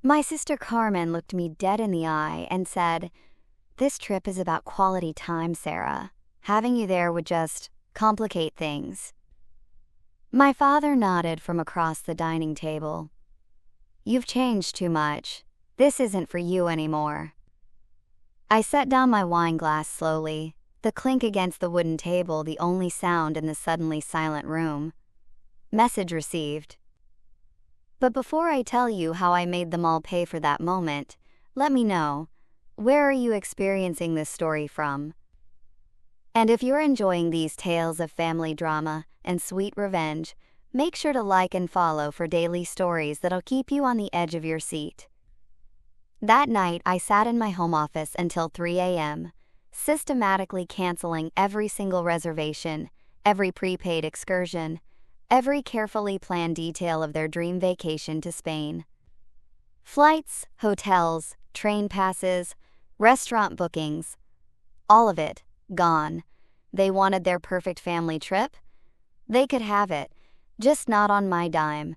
My sister Carmen looked me dead in the eye and said, "This trip is about quality time, Sarah. Having you there would just complicate things." My father nodded from across the dining table. "You've changed too much. This isn't for you anymore." I set down my wine glass slowly, the clink against the wooden table the only sound in the suddenly silent room. Message received. But before I tell you how I made them all pay for that moment, let me know, where are you experiencing this story from? And if you're enjoying these tales of family drama and sweet revenge, make sure to like and follow for daily stories that'll keep you on the edge of your seat. That night, I sat in my home office until 3 a.m., systematically canceling every single reservation, every prepaid excursion, every carefully planned detail of their dream vacation to Spain. Flights, hotels, train passes, restaurant bookings, all of it, gone. They wanted their perfect family trip? They could have it, just not on my dime.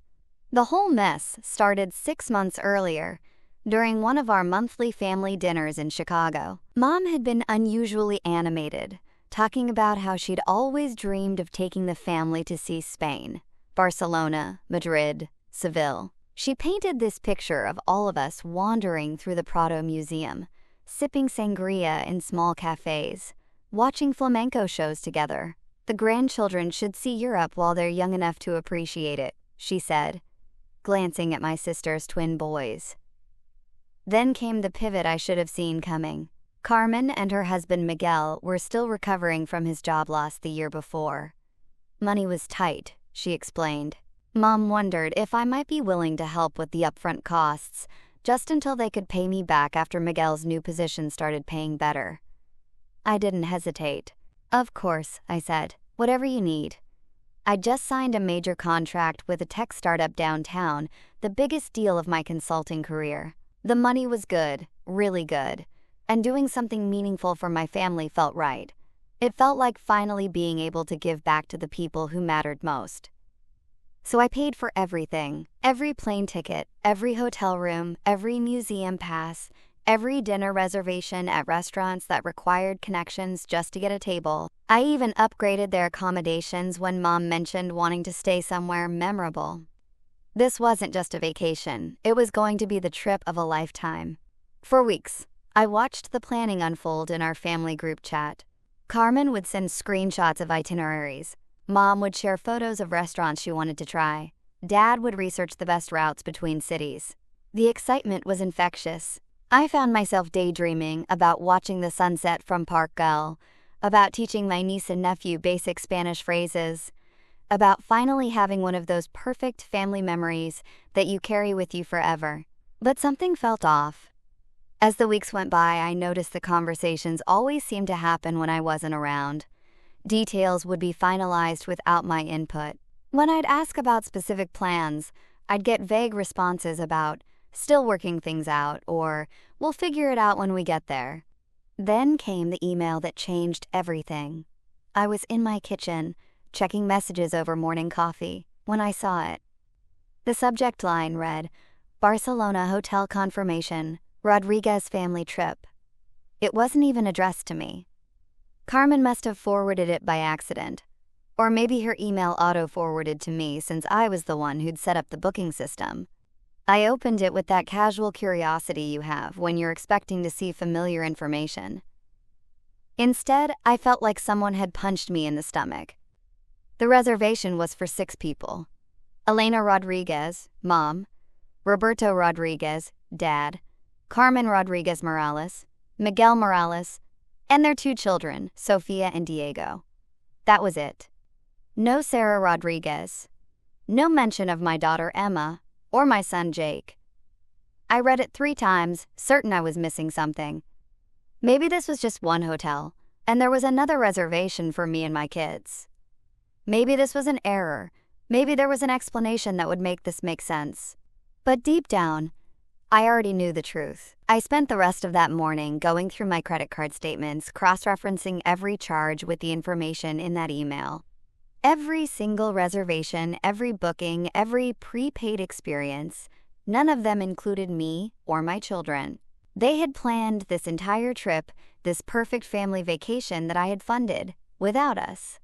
The whole mess started 6 months earlier, during one of our monthly family dinners in Chicago. Mom had been unusually animated, talking about how she'd always dreamed of taking the family to see Spain, Barcelona, Madrid, Seville. She painted this picture of all of us wandering through the Prado Museum, sipping sangria in small cafes, watching flamenco shows together. "The grandchildren should see Europe while they're young enough to appreciate it," she said, glancing at my sister's twin boys. Then came the pivot I should have seen coming. Carmen and her husband Miguel were still recovering from his job loss the year before. Money was tight, she explained. Mom wondered if I might be willing to help with the upfront costs, just until they could pay me back after Miguel's new position started paying better. I didn't hesitate. "Of course," I said, "whatever you need." I'd just signed a major contract with a tech startup downtown, the biggest deal of my consulting career. The money was good, really good, and doing something meaningful for my family felt right. It felt like finally being able to give back to the people who mattered most. So I paid for everything, every plane ticket, every hotel room, every museum pass, every dinner reservation at restaurants that required connections just to get a table. I even upgraded their accommodations when Mom mentioned wanting to stay somewhere memorable. This wasn't just a vacation, it was going to be the trip of a lifetime. For weeks, I watched the planning unfold in our family group chat. Carmen would send screenshots of itineraries. Mom would share photos of restaurants she wanted to try. Dad would research the best routes between cities. The excitement was infectious. I found myself daydreaming about watching the sunset from Park Güell, about teaching my niece and nephew basic Spanish phrases, about finally having one of those perfect family memories that you carry with you forever. But something felt off. As the weeks went by, I noticed the conversations always seemed to happen when I wasn't around. Details would be finalized without my input. When I'd ask about specific plans, I'd get vague responses about "still working things out" or "we'll figure it out when we get there." Then came the email that changed everything. I was in my kitchen, checking messages over morning coffee, when I saw it. The subject line read, "Barcelona hotel confirmation, Rodriguez family trip." It wasn't even addressed to me. Carmen must have forwarded it by accident. Or maybe her email auto-forwarded to me since I was the one who'd set up the booking system. I opened it with that casual curiosity you have when you're expecting to see familiar information. Instead, I felt like someone had punched me in the stomach. The reservation was for 6 people. Elena Rodriguez, Mom, Roberto Rodriguez, Dad, Carmen Rodriguez Morales, Miguel Morales, and their 2 children, Sofia and Diego. That was it. No Sarah Rodriguez. No mention of my daughter Emma or my son Jake. I read it 3 times, certain I was missing something. Maybe this was just one hotel, and there was another reservation for me and my kids. Maybe this was an error. Maybe there was an explanation that would make this make sense. But deep down, I already knew the truth. I spent the rest of that morning going through my credit card statements, cross-referencing every charge with the information in that email. Every single reservation, every booking, every prepaid experience, None of them included me or my children. They had planned this entire trip, this perfect family vacation that I had funded, without us.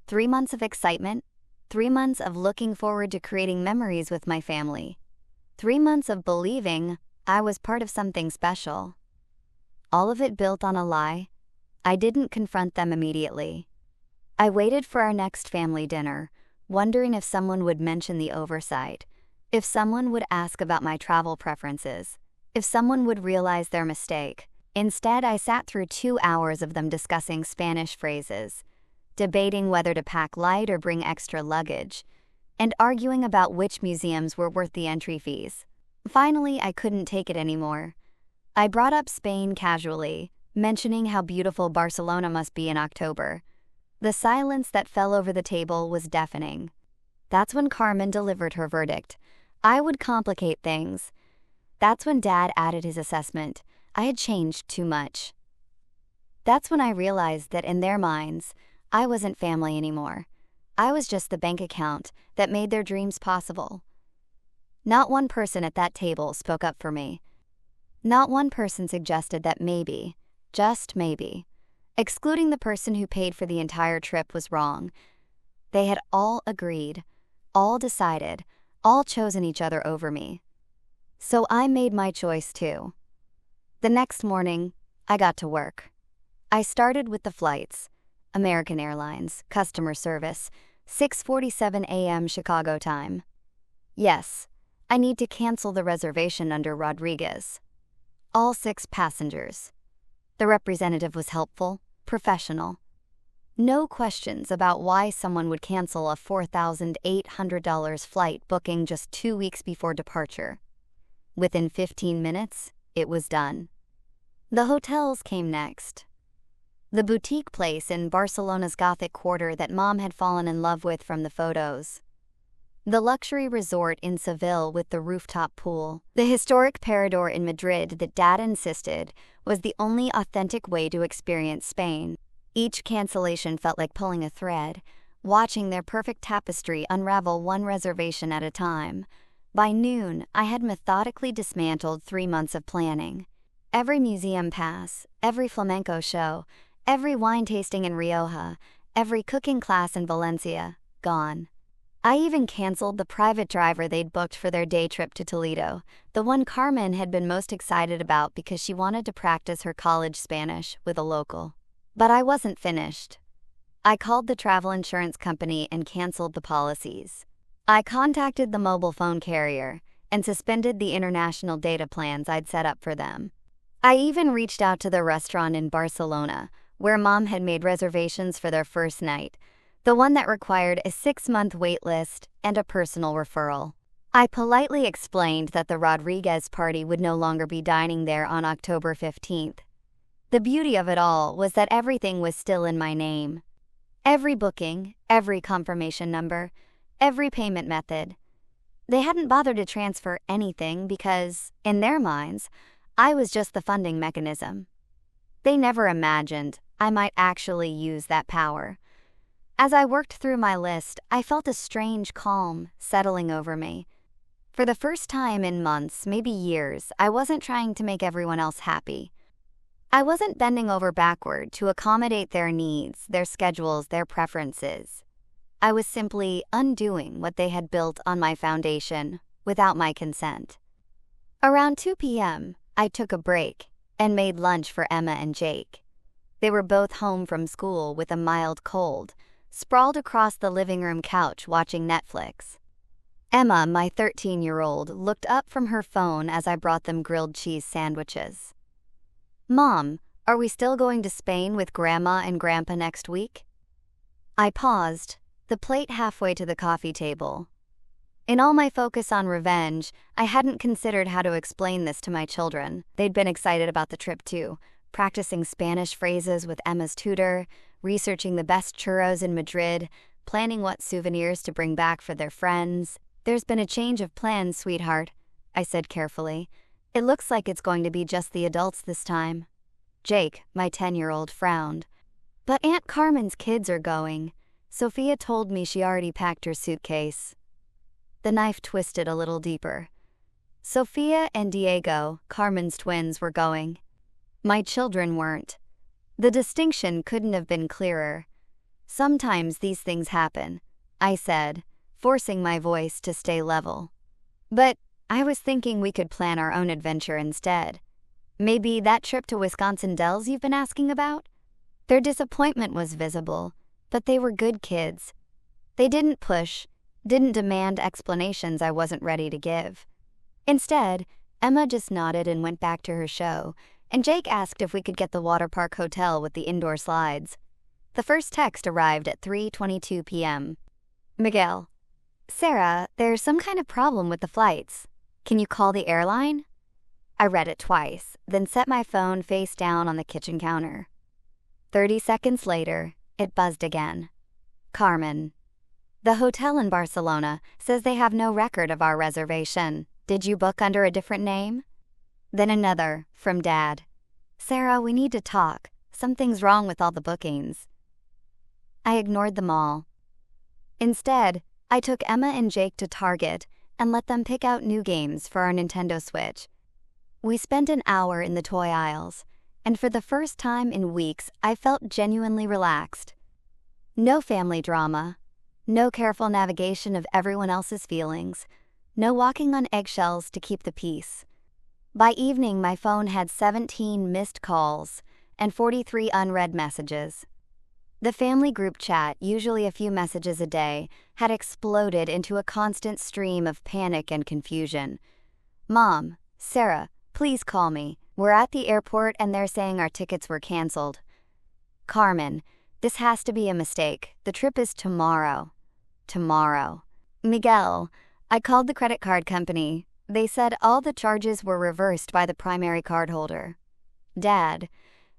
3 months of excitement, 3 months of looking forward to creating memories with my family, 3 months of believing I was part of something special. All of it built on a lie. I didn't confront them immediately. I waited for our next family dinner, wondering if someone would mention the oversight, if someone would ask about my travel preferences, if someone would realize their mistake. Instead, I sat through 2 hours of them discussing Spanish phrases, debating whether to pack light or bring extra luggage, and arguing about which museums were worth the entry fees. Finally, I couldn't take it anymore. I brought up Spain casually, mentioning how beautiful Barcelona must be in October. The silence that fell over the table was deafening. That's when Carmen delivered her verdict. I would complicate things. That's when Dad added his assessment. I had changed too much. That's when I realized that in their minds, I wasn't family anymore. I was just the bank account that made their dreams possible. Not one person at that table spoke up for me. Not one person suggested that maybe, just maybe, excluding the person who paid for the entire trip was wrong. They had all agreed, all decided, all chosen each other over me. So I made my choice too. The next morning, I got to work. I started with the flights. American Airlines, customer service, 6:47 a.m. Chicago time. Yes, I need to cancel the reservation under Rodriguez. All 6 passengers. The representative was helpful, professional. No questions about why someone would cancel a $4,800 flight booking just 2 weeks before departure. Within 15 minutes, it was done. The hotels came next. The boutique place in Barcelona's Gothic quarter that Mom had fallen in love with from the photos. The luxury resort in Seville with the rooftop pool. The historic Parador in Madrid that Dad insisted was the only authentic way to experience Spain. Each cancellation felt like pulling a thread, watching their perfect tapestry unravel one reservation at a time. By noon, I had methodically dismantled 3 months of planning. Every museum pass, every flamenco show, every wine tasting in Rioja, every cooking class in Valencia, gone. I even canceled the private driver they'd booked for their day trip to Toledo, the one Carmen had been most excited about because she wanted to practice her college Spanish with a local. But I wasn't finished. I called the travel insurance company and canceled the policies. I contacted the mobile phone carrier and suspended the international data plans I'd set up for them. I even reached out to the restaurant in Barcelona, where Mom had made reservations for their first night, the one that required a 6-month wait list and a personal referral. I politely explained that the Rodriguez party would no longer be dining there on October 15th. The beauty of it all was that everything was still in my name. Every booking, every confirmation number, every payment method. They hadn't bothered to transfer anything because, in their minds, I was just the funding mechanism. They never imagined I might actually use that power. As I worked through my list, I felt a strange calm settling over me. For the first time in months, maybe years, I wasn't trying to make everyone else happy. I wasn't bending over backward to accommodate their needs, their schedules, their preferences. I was simply undoing what they had built on my foundation without my consent. Around 2 p.m., I took a break and made lunch for Emma and Jake. They were both home from school with a mild cold, sprawled across the living room couch watching Netflix. Emma, my 13-year-old, looked up from her phone as I brought them grilled cheese sandwiches. "Mom, are we still going to Spain with Grandma and Grandpa next week?" I paused, the plate halfway to the coffee table. In all my focus on revenge, I hadn't considered how to explain this to my children. They'd been excited about the trip too, practicing Spanish phrases with Emma's tutor, researching the best churros in Madrid, planning what souvenirs to bring back for their friends. "There's been a change of plans, sweetheart," I said carefully. "It looks like it's going to be just the adults this time." Jake, my 10-year-old, frowned. "But Aunt Carmen's kids are going. Sophia told me she already packed her suitcase." The knife twisted a little deeper. Sophia and Diego, Carmen's twins, were going. My children weren't. The distinction couldn't have been clearer. Sometimes these things happen, I said, forcing my voice to stay level. But I was thinking we could plan our own adventure instead. Maybe that trip to Wisconsin Dells you've been asking about? Their disappointment was visible, but they were good kids. They didn't push, didn't demand explanations I wasn't ready to give. Instead, Emma just nodded and went back to her show, and Jake asked if we could get the water park hotel with the indoor slides. The first text arrived at 3:22 p.m. Miguel. Sarah, there's some kind of problem with the flights. Can you call the airline? I read it twice, then set my phone face down on the kitchen counter. 30 seconds later, it buzzed again. Carmen. The hotel in Barcelona says they have no record of our reservation. Did you book under a different name? Then another, from Dad. Sarah, we need to talk. Something's wrong with all the bookings. I ignored them all. Instead, I took Emma and Jake to Target and let them pick out new games for our Nintendo Switch. We spent an hour in the toy aisles, and for the first time in weeks, I felt genuinely relaxed. No family drama, no careful navigation of everyone else's feelings, no walking on eggshells to keep the peace. By evening, my phone had 17 missed calls and 43 unread messages. The family group chat, usually a few messages a day, had exploded into a constant stream of panic and confusion. Mom, Sarah, please call me. We're at the airport and they're saying our tickets were canceled. Carmen, this has to be a mistake. The trip is tomorrow. Tomorrow. Miguel, I called the credit card company. They said all the charges were reversed by the primary cardholder. Dad,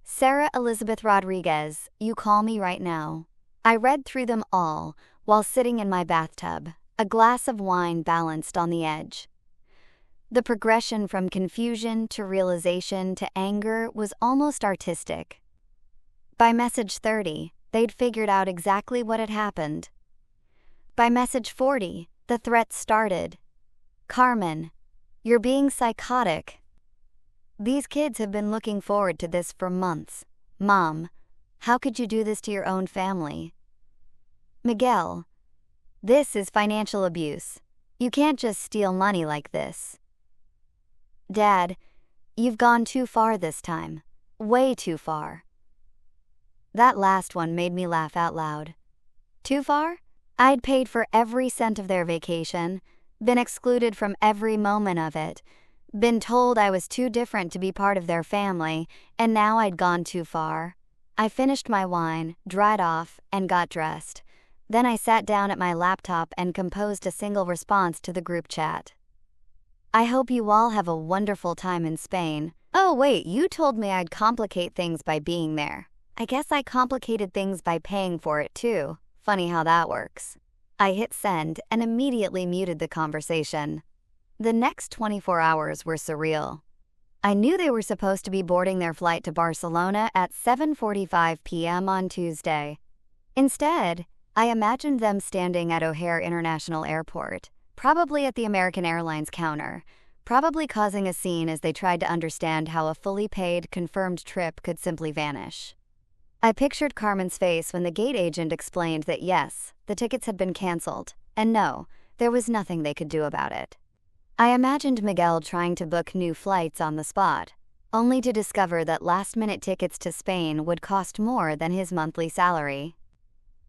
Sarah Elizabeth Rodriguez, you call me right now. I read through them all while sitting in my bathtub, a glass of wine balanced on the edge. The progression from confusion to realization to anger was almost artistic. By message 30, they'd figured out exactly what had happened. By message 40, the threat started. Carmen, you're being psychotic. These kids have been looking forward to this for months. Mom, how could you do this to your own family? Miguel, this is financial abuse. You can't just steal money like this. Dad, you've gone too far this time. Way too far. That last one made me laugh out loud. Too far? I'd paid for every cent of their vacation, been excluded from every moment of it, been told I was too different to be part of their family, and now I'd gone too far. I finished my wine, dried off, and got dressed. Then I sat down at my laptop and composed a single response to the group chat. I hope you all have a wonderful time in Spain. Oh wait, you told me I'd complicate things by being there. I guess I complicated things by paying for it too. Funny how that works. I hit send and immediately muted the conversation. The next 24 hours were surreal. I knew they were supposed to be boarding their flight to Barcelona at 7:45 p.m. on Tuesday. Instead, I imagined them standing at O'Hare International Airport, probably at the American Airlines counter, probably causing a scene as they tried to understand how a fully paid, confirmed trip could simply vanish. I pictured Carmen's face when the gate agent explained that yes, the tickets had been canceled, and no, there was nothing they could do about it. I imagined Miguel trying to book new flights on the spot, only to discover that last-minute tickets to Spain would cost more than his monthly salary.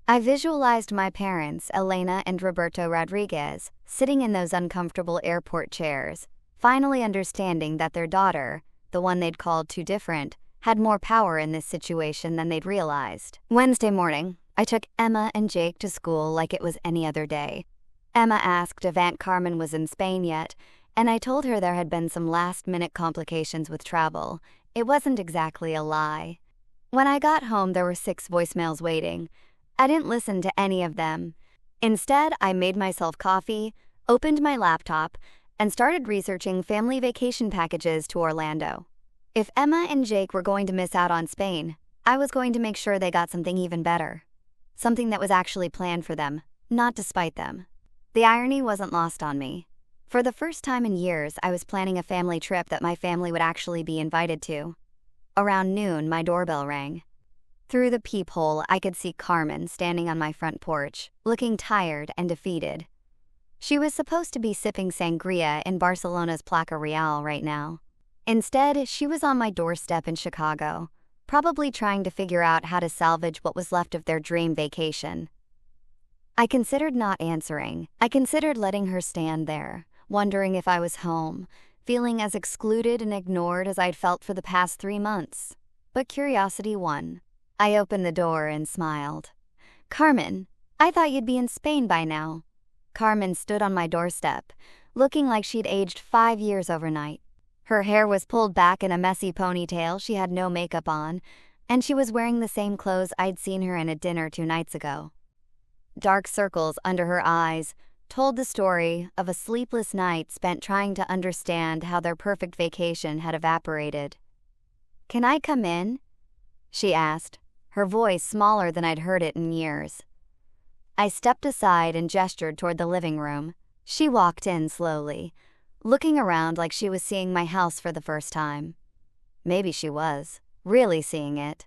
I visualized my parents, Elena and Roberto Rodriguez, sitting in those uncomfortable airport chairs, finally understanding that their daughter, the one they'd called too different, had more power in this situation than they'd realized. Wednesday morning, I took Emma and Jake to school like it was any other day. Emma asked if Aunt Carmen was in Spain yet, and I told her there had been some last-minute complications with travel. It wasn't exactly a lie. When I got home, there were 6 voicemails waiting. I didn't listen to any of them. Instead, I made myself coffee, opened my laptop, and started researching family vacation packages to Orlando. If Emma and Jake were going to miss out on Spain, I was going to make sure they got something even better. Something that was actually planned for them, not to spite them. The irony wasn't lost on me. For the first time in years, I was planning a family trip that my family would actually be invited to. Around noon, my doorbell rang. Through the peephole, I could see Carmen standing on my front porch, looking tired and defeated. She was supposed to be sipping sangria in Barcelona's Plaza Real right now. Instead, she was on my doorstep in Chicago, probably trying to figure out how to salvage what was left of their dream vacation. I considered not answering. I considered letting her stand there, wondering if I was home, feeling as excluded and ignored as I'd felt for the past 3 months. But curiosity won. I opened the door and smiled. "Carmen, I thought you'd be in Spain by now." Carmen stood on my doorstep, looking like she'd aged 5 years overnight. Her hair was pulled back in a messy ponytail, she had no makeup on, and she was wearing the same clothes I'd seen her in at dinner 2 nights ago. Dark circles under her eyes told the story of a sleepless night spent trying to understand how their perfect vacation had evaporated. "Can I come in?" she asked, her voice smaller than I'd heard it in years. I stepped aside and gestured toward the living room. She walked in slowly, looking around like she was seeing my house for the first time. Maybe she was, really seeing it.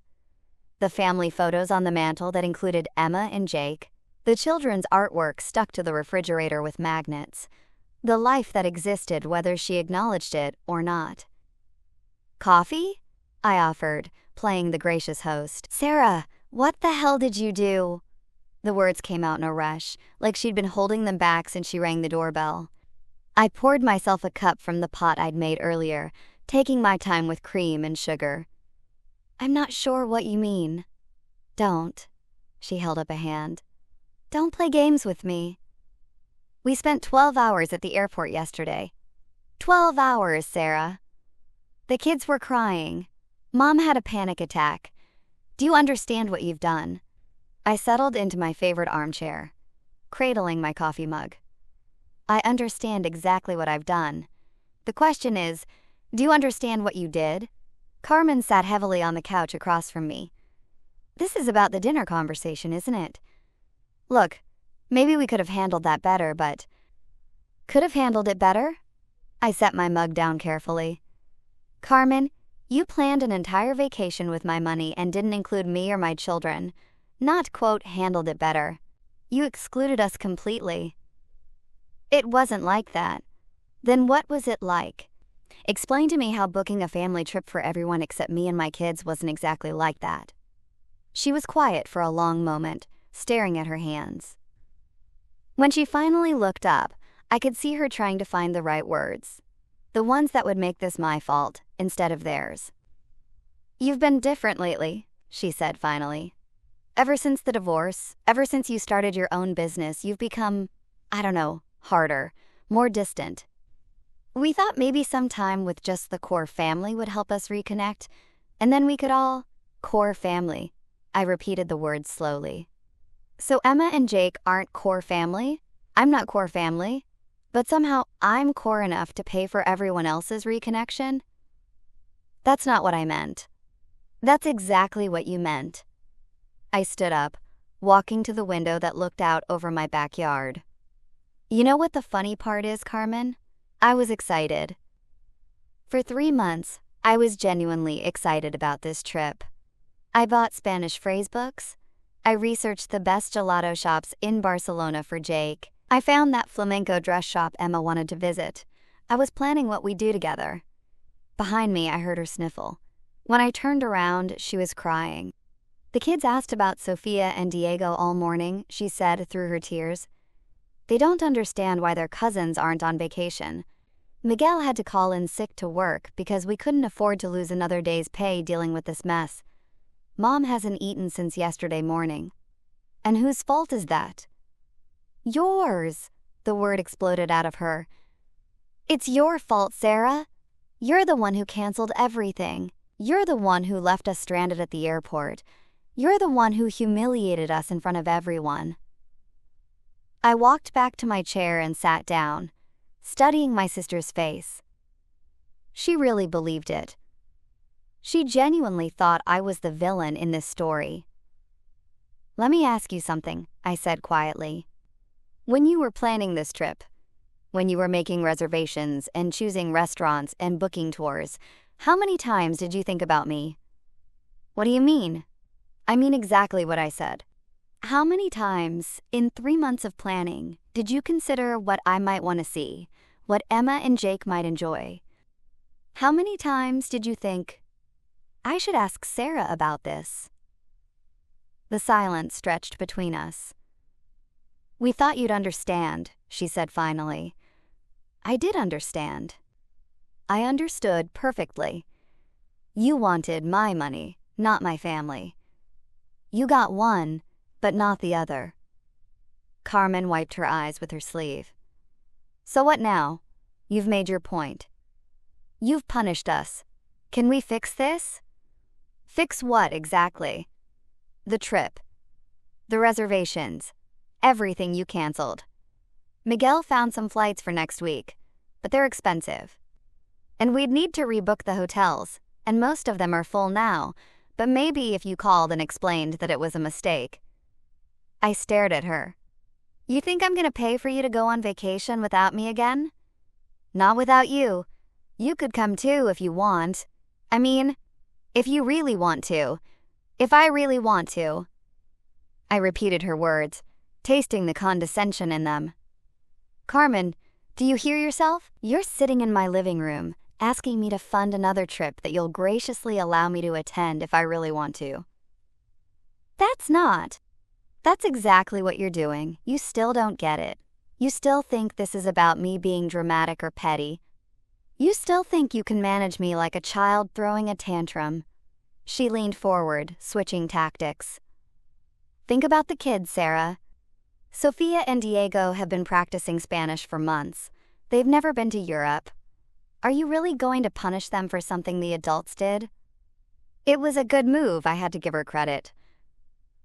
The family photos on the mantel that included Emma and Jake, the children's artwork stuck to the refrigerator with magnets, the life that existed whether she acknowledged it or not. "Coffee?" I offered, playing the gracious host. "Sarah, what the hell did you do?" The words came out in a rush, like she'd been holding them back since she rang the doorbell. I poured myself a cup from the pot I'd made earlier, taking my time with cream and sugar. "I'm not sure what you mean." "Don't." She held up a hand. "Don't play games with me." "We spent 12 hours at the airport yesterday." 12 hours, Sarah. "The kids were crying. Mom had a panic attack. Do you understand what you've done?" I settled into my favorite armchair, cradling my coffee mug. "I understand exactly what I've done. The question is, do you understand what you did?" Carmen sat heavily on the couch across from me. "This is about the dinner conversation, isn't it? Look, maybe we could have handled that better, but..." "Could have handled it better?" I set my mug down carefully. "Carmen, you planned an entire vacation with my money and didn't include me or my children. Not, quote, handled it better. You excluded us completely." "It wasn't like that." "Then what was it like? Explain to me how booking a family trip for everyone except me and my kids wasn't exactly like that." She was quiet for a long moment, staring at her hands. When she finally looked up, I could see her trying to find the right words. The ones that would make this my fault, instead of theirs. "You've been different lately," she said finally. "Ever since the divorce, ever since you started your own business, you've become, I don't know, harder, more distant. We thought maybe some time with just the core family would help us reconnect, and then we could all..." "Core family." I repeated the words slowly. "So Emma and Jake aren't core family? I'm not core family, but somehow I'm core enough to pay for everyone else's reconnection?" "That's not what I meant." "That's exactly what you meant." I stood up, walking to the window that looked out over my backyard. "You know what the funny part is, Carmen? I was excited. For 3 months, I was genuinely excited about this trip. I bought Spanish phrase books. I researched the best gelato shops in Barcelona for Jake. I found that flamenco dress shop Emma wanted to visit. I was planning what we'd do together. Behind me, I heard her sniffle. When I turned around, she was crying. "The kids asked about Sofia and Diego all morning," she said through her tears. "They don't understand why their cousins aren't on vacation. Miguel had to call in sick to work because we couldn't afford to lose another day's pay dealing with this mess. Mom hasn't eaten since yesterday morning." "And whose fault is that?" "Yours," the word exploded out of her. "It's your fault, Sarah. You're the one who canceled everything. You're the one who left us stranded at the airport. You're the one who humiliated us in front of everyone." I walked back to my chair and sat down, studying my sister's face. She really believed it. She genuinely thought I was the villain in this story. "Let me ask you something," I said quietly. "When you were planning this trip, When you were making reservations and choosing restaurants and booking tours, how many times did you think about me? What do you mean? I mean exactly what I said. How many times, in 3 months of planning, did you consider what I might want to see, what Emma and Jake might enjoy? How many times did you think, I should ask Sarah about this? The silence stretched between us. We thought you'd understand, she said finally. I did understand. I understood perfectly. You wanted my money, not my family. You got one, but not the other. Carmen wiped her eyes with her sleeve. So what now? You've made your point. You've punished us. Can we fix this? Fix what exactly? The trip. The reservations. Everything you canceled. Miguel found some flights for next week, but they're expensive. And we'd need to rebook the hotels, and most of them are full now, but maybe if you called and explained that it was a mistake. I stared at her. You think I'm gonna pay for you to go on vacation without me again? Not without you. You could come too if you want. I mean, if you really want to. If I really want to. I repeated her words, tasting the condescension in them. Carmen, do you hear yourself? You're sitting in my living room, asking me to fund another trip that you'll graciously allow me to attend if I really want to. That's exactly what you're doing. You still don't get it. You still think this is about me being dramatic or petty. You still think you can manage me like a child throwing a tantrum. She leaned forward, switching tactics. Think about the kids, Sarah. Sophia and Diego have been practicing Spanish for months. They've never been to Europe. Are you really going to punish them for something the adults did? It was a good move, I had to give her credit.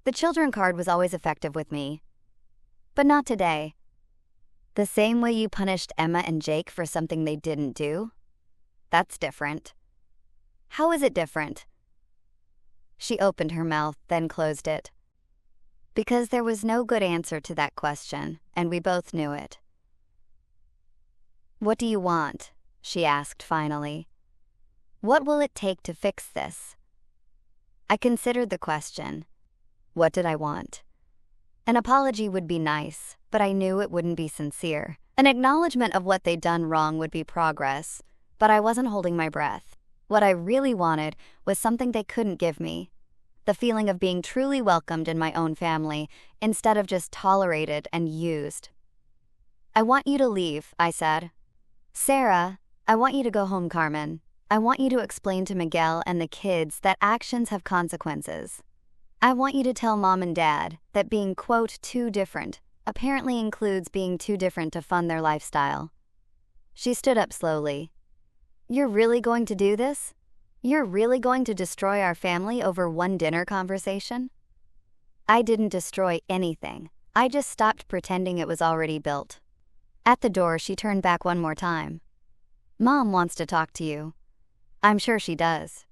The children card was always effective with me. But not today. The same way you punished Emma and Jake for something they didn't do? That's different. How is it different? She opened her mouth, then closed it. Because there was no good answer to that question, and we both knew it. What do you want? She asked finally. What will it take to fix this? I considered the question. What did I want? An apology would be nice, but I knew it wouldn't be sincere. An acknowledgement of what they'd done wrong would be progress, but I wasn't holding my breath. What I really wanted was something they couldn't give me. The feeling of being truly welcomed in my own family, instead of just tolerated and used. I want you to leave, I said. Sarah, I want you to go home, Carmen. I want you to explain to Miguel and the kids that actions have consequences. I want you to tell Mom and Dad that being, quote, too different apparently includes being too different to fund their lifestyle. She stood up slowly. You're really going to do this? You're really going to destroy our family over one dinner conversation? I didn't destroy anything. I just stopped pretending it was already built. At the door, she turned back one more time. Mom wants to talk to you. I'm sure she does.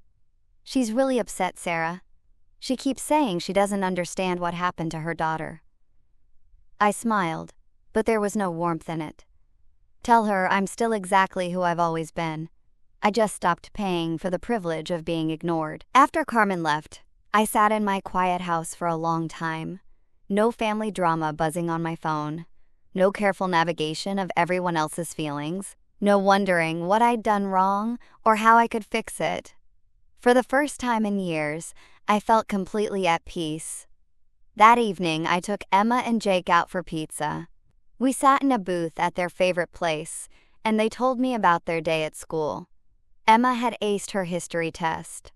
She's really upset, Sarah. She keeps saying she doesn't understand what happened to her daughter. I smiled, but there was no warmth in it. Tell her I'm still exactly who I've always been. I just stopped paying for the privilege of being ignored. After Carmen left, I sat in my quiet house for a long time. No family drama buzzing on my phone. No careful navigation of everyone else's feelings. No wondering what I'd done wrong or how I could fix it. For the first time in years, I felt completely at peace. That evening, I took Emma and Jake out for pizza. We sat in a booth at their favorite place, and they told me about their day at school. Emma had aced her history test.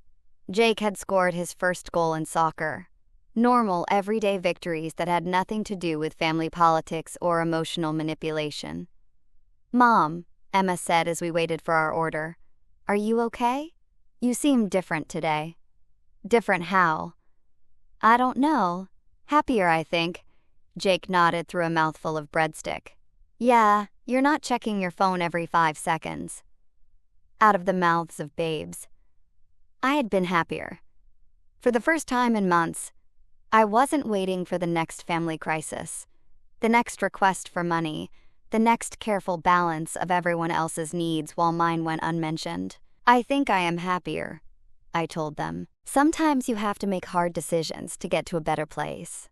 Jake had scored his first goal in soccer. Normal, everyday victories that had nothing to do with family politics or emotional manipulation. Mom, Emma said as we waited for our order, are you okay? You seem different today. Different how? I don't know. Happier, I think. Jake nodded through a mouthful of breadstick. Yeah, you're not checking your phone every 5 seconds. Out of the mouths of babes. I had been happier. For the first time in months, I wasn't waiting for the next family crisis, the next request for money, the next careful balance of everyone else's needs while mine went unmentioned. I think I am happier, I told them. Sometimes you have to make hard decisions to get to a better place.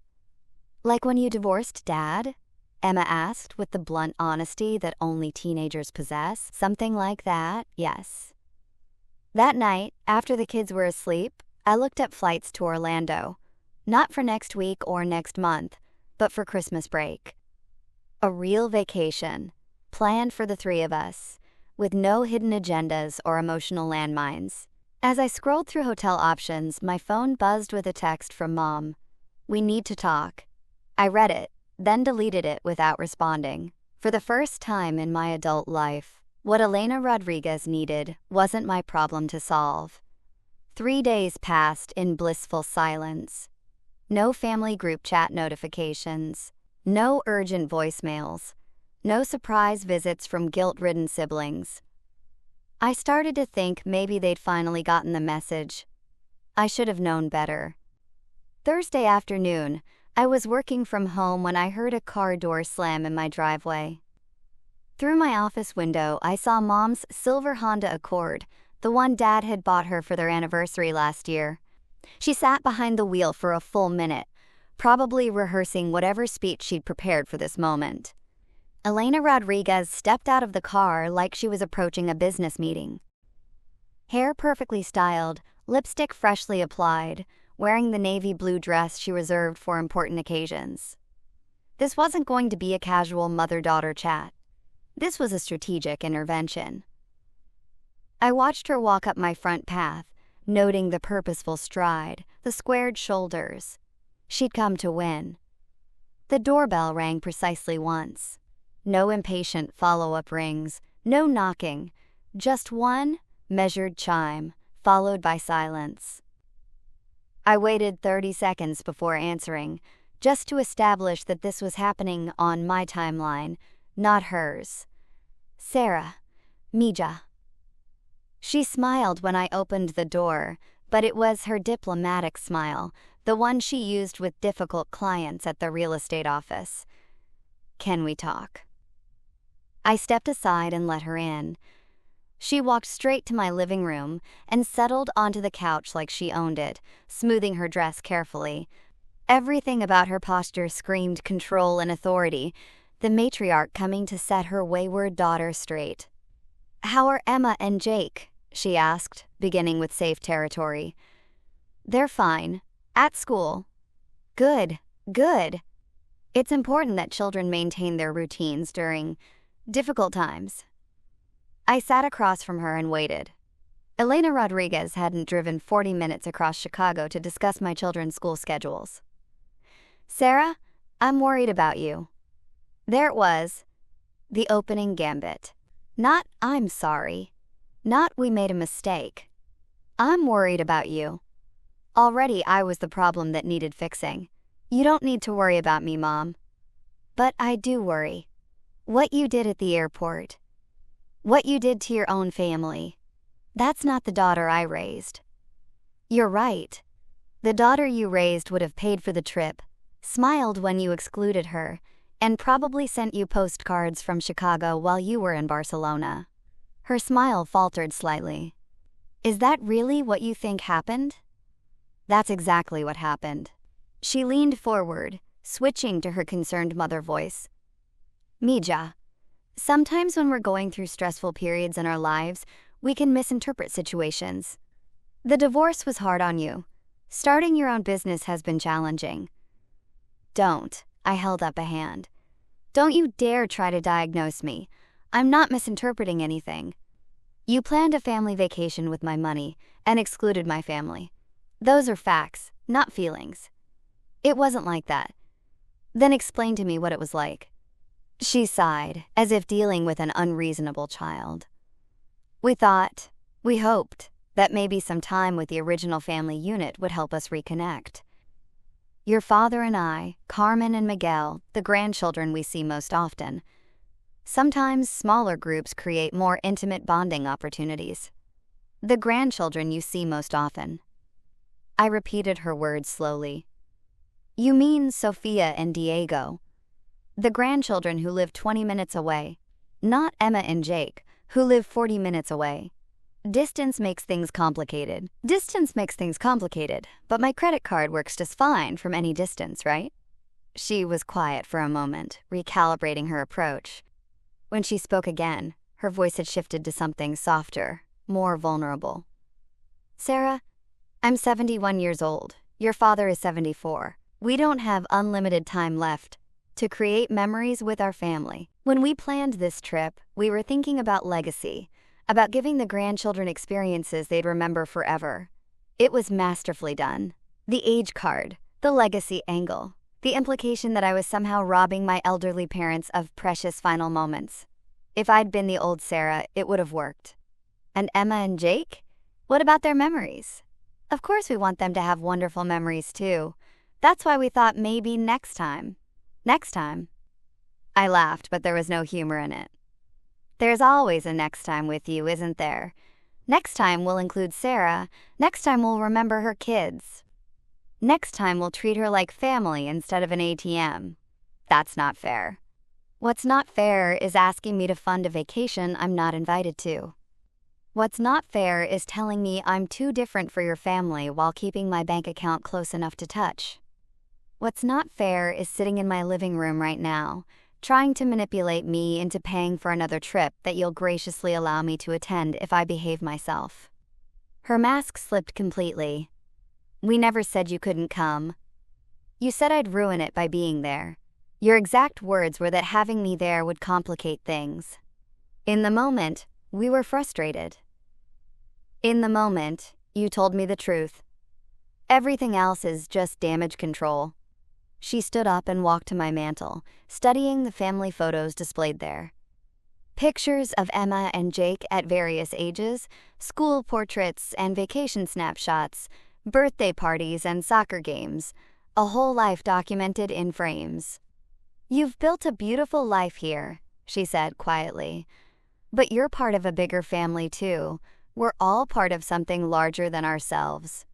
Like when you divorced Dad? Emma asked with the blunt honesty that only teenagers possess. Something like that, yes. That night, after the kids were asleep, I looked at flights to Orlando. Not for next week or next month, but for Christmas break. A real vacation, planned for the three of us, with no hidden agendas or emotional landmines. As I scrolled through hotel options, my phone buzzed with a text from Mom. "We need to talk." I read it, then deleted it without responding. For the first time in my adult life, what Elena Rodriguez needed wasn't my problem to solve. 3 days passed in blissful silence. No family group chat notifications, no urgent voicemails, no surprise visits from guilt-ridden siblings. I started to think maybe they'd finally gotten the message. I should have known better. Thursday afternoon, I was working from home when I heard a car door slam in my driveway. Through my office window, I saw Mom's silver Honda Accord, the one Dad had bought her for their anniversary last year. She sat behind the wheel for a full minute, probably rehearsing whatever speech she'd prepared for this moment. Elena Rodriguez stepped out of the car like she was approaching a business meeting. Hair perfectly styled, lipstick freshly applied, wearing the navy blue dress she reserved for important occasions. This wasn't going to be a casual mother-daughter chat. This was a strategic intervention. I watched her walk up my front path, noting the purposeful stride, the squared shoulders. She'd come to win. The doorbell rang precisely once. No impatient follow-up rings, no knocking, just one measured chime, followed by silence. I waited 30 seconds before answering, just to establish that this was happening on my timeline, not hers. "Sarah, Mija." She smiled when I opened the door, but it was her diplomatic smile, the one she used with difficult clients at the real estate office. "Can we talk?" I stepped aside and let her in. She walked straight to my living room and settled onto the couch like she owned it, smoothing her dress carefully. Everything about her posture screamed control and authority, the matriarch coming to set her wayward daughter straight. "How are Emma and Jake?" she asked, beginning with safe territory. "They're fine. At school." "Good, good." It's important that children maintain their routines during difficult times. I sat across from her and waited. Elena Rodriguez hadn't driven 40 minutes across Chicago to discuss my children's school schedules. "Sarah, I'm worried about you." There it was, the opening gambit. Not "I'm sorry." Not "we made a mistake." "I'm worried about you." Already I was the problem that needed fixing. "You don't need to worry about me, Mom." "But I do worry. What you did at the airport. What you did to your own family. That's not the daughter I raised." "You're right. The daughter you raised would have paid for the trip, smiled when you excluded her, and probably sent you postcards from Chicago while you were in Barcelona." Her smile faltered slightly. "Is that really what you think happened?" "That's exactly what happened." She leaned forward, switching to her concerned mother voice. "Mija, sometimes when we're going through stressful periods in our lives, we can misinterpret situations. The divorce was hard on you. Starting your own business has been challenging." "Don't," I held up a hand. "Don't you dare try to diagnose me. I'm not misinterpreting anything. You planned a family vacation with my money and excluded my family. Those are facts, not feelings. It wasn't like that. Then explain to me what it was like." She sighed, as if dealing with an unreasonable child. We hoped, that maybe some time with the original family unit would help us reconnect. Your father and I, Carmen and Miguel, the grandchildren we see most often. Sometimes smaller groups create more intimate bonding opportunities. The grandchildren you see most often. I repeated her words slowly. "You mean Sophia and Diego?" The grandchildren who live 20 minutes away. Not Emma and Jake, who live 40 minutes away. Distance makes things complicated. But my credit card works just fine from any distance, right? She was quiet for a moment, recalibrating her approach. When she spoke again, her voice had shifted to something softer, more vulnerable. Sarah, I'm 71 years old. Your father is 74. We don't have unlimited time left to create memories with our family. When we planned this trip, we were thinking about legacy, about giving the grandchildren experiences they'd remember forever. It was masterfully done. The age card, the legacy angle, the implication that I was somehow robbing my elderly parents of precious final moments. If I'd been the old Sarah, it would have worked. And Emma and Jake? What about their memories? Of course we want them to have wonderful memories too. That's why we thought maybe next time. I laughed, but there was no humor in it. There's always a next time with you, isn't there? Next time we'll include Sarah. Next time we'll remember her kids. Next time we'll treat her like family instead of an ATM. That's not fair. What's not fair is asking me to fund a vacation I'm not invited to. What's not fair is telling me I'm too different for your family while keeping my bank account close enough to touch. What's not fair is sitting in my living room right now, trying to manipulate me into paying for another trip that you'll graciously allow me to attend if I behave myself. Her mask slipped completely. We never said you couldn't come. You said I'd ruin it by being there. Your exact words were that having me there would complicate things. In the moment, we were frustrated. In the moment, you told me the truth. Everything else is just damage control. She stood up and walked to my mantel, studying the family photos displayed there. Pictures of Emma and Jake at various ages, school portraits and vacation snapshots, birthday parties and soccer games, a whole life documented in frames. You've built a beautiful life here, she said quietly. But you're part of a bigger family too. We're all part of something larger than ourselves.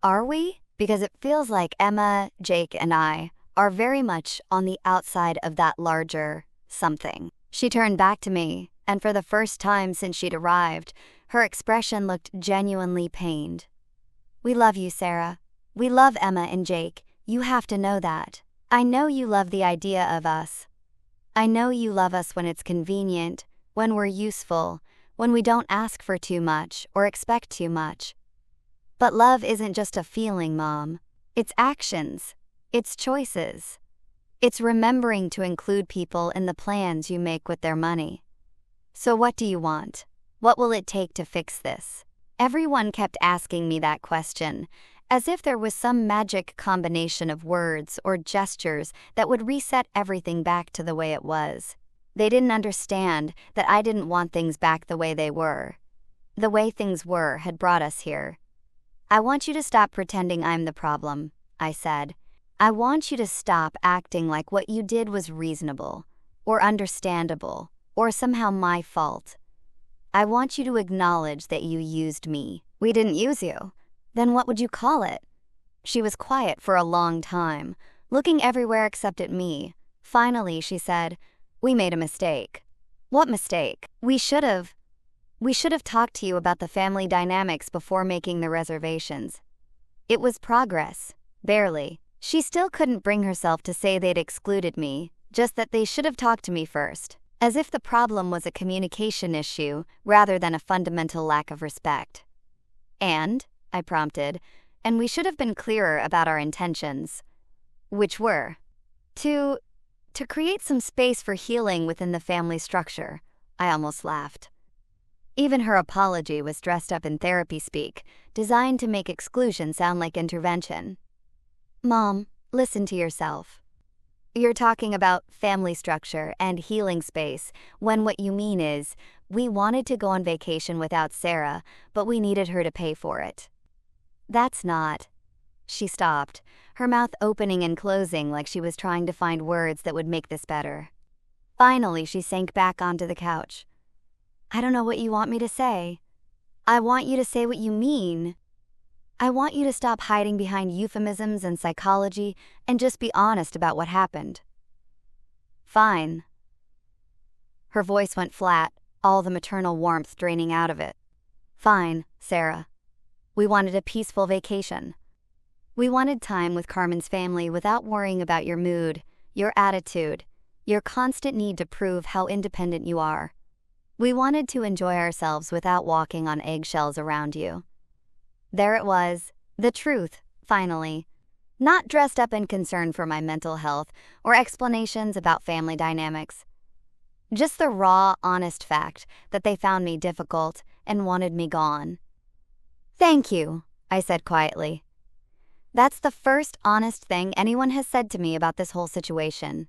Are we? Because it feels like Emma, Jake, and I are very much on the outside of that larger something. She turned back to me, and for the first time since she'd arrived, her expression looked genuinely pained. We love you, Sarah. We love Emma and Jake. You have to know that. I know you love the idea of us. I know you love us when it's convenient, when we're useful, when we don't ask for too much or expect too much. But love isn't just a feeling, Mom. It's actions. It's choices. It's remembering to include people in the plans you make with their money. So what do you want? What will it take to fix this? Everyone kept asking me that question, as if there was some magic combination of words or gestures that would reset everything back to the way it was. They didn't understand that I didn't want things back the way they were. The way things were had brought us here. I want you to stop pretending I'm the problem, I said. I want you to stop acting like what you did was reasonable, or understandable, or somehow my fault. I want you to acknowledge that you used me. We didn't use you. Then what would you call it? She was quiet for a long time, looking everywhere except at me. Finally, she said, We made a mistake. What mistake? We should have talked to you about the family dynamics before making the reservations. It was progress. Barely. She still couldn't bring herself to say they'd excluded me, just that they should have talked to me first, as if the problem was a communication issue rather than a fundamental lack of respect. And, I prompted, and we should have been clearer about our intentions. Which were? To create some space for healing within the family structure. I almost laughed. Even her apology was dressed up in therapy speak, designed to make exclusion sound like intervention. Mom, listen to yourself. You're talking about family structure and healing space when what you mean is, we wanted to go on vacation without Sarah, but we needed her to pay for it. That's not. She stopped, her mouth opening and closing like she was trying to find words that would make this better. Finally, she sank back onto the couch. I don't know what you want me to say. I want you to say what you mean. I want you to stop hiding behind euphemisms and psychology and just be honest about what happened. Fine. Her voice went flat, all the maternal warmth draining out of it. Fine, Sarah. We wanted a peaceful vacation. We wanted time with Carmen's family without worrying about your mood, your attitude, your constant need to prove how independent you are. We wanted to enjoy ourselves without walking on eggshells around you. There it was, the truth, finally. Not dressed up in concern for my mental health or explanations about family dynamics. Just the raw, honest fact that they found me difficult and wanted me gone. Thank you, I said quietly. That's the first honest thing anyone has said to me about this whole situation.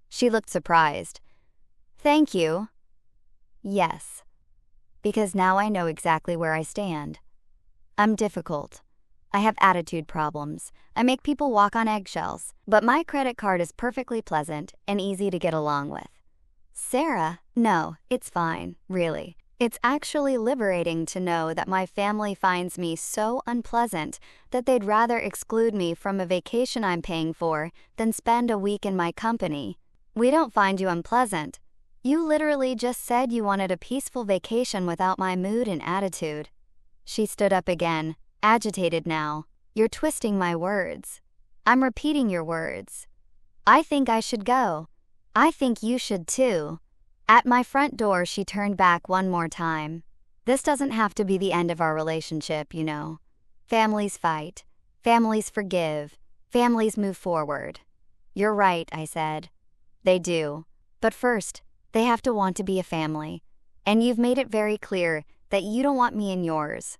She looked surprised. Thank you. Yes. Because now I know exactly where I stand. I'm difficult. I have attitude problems. I make people walk on eggshells, but my credit card is perfectly pleasant and easy to get along with. Sarah, no, it's fine, really. It's actually liberating to know that my family finds me so unpleasant that they'd rather exclude me from a vacation I'm paying for than spend a week in my company. We don't find you unpleasant. You literally just said you wanted a peaceful vacation without my mood and attitude. She stood up again, agitated now. You're twisting my words. I'm repeating your words. I think I should go. I think you should too. At my front door, she turned back one more time. This doesn't have to be the end of our relationship, you know. Families fight. Families forgive. Families move forward. You're right, I said. They do. But first, they have to want to be a family. And you've made it very clear that you don't want me in yours.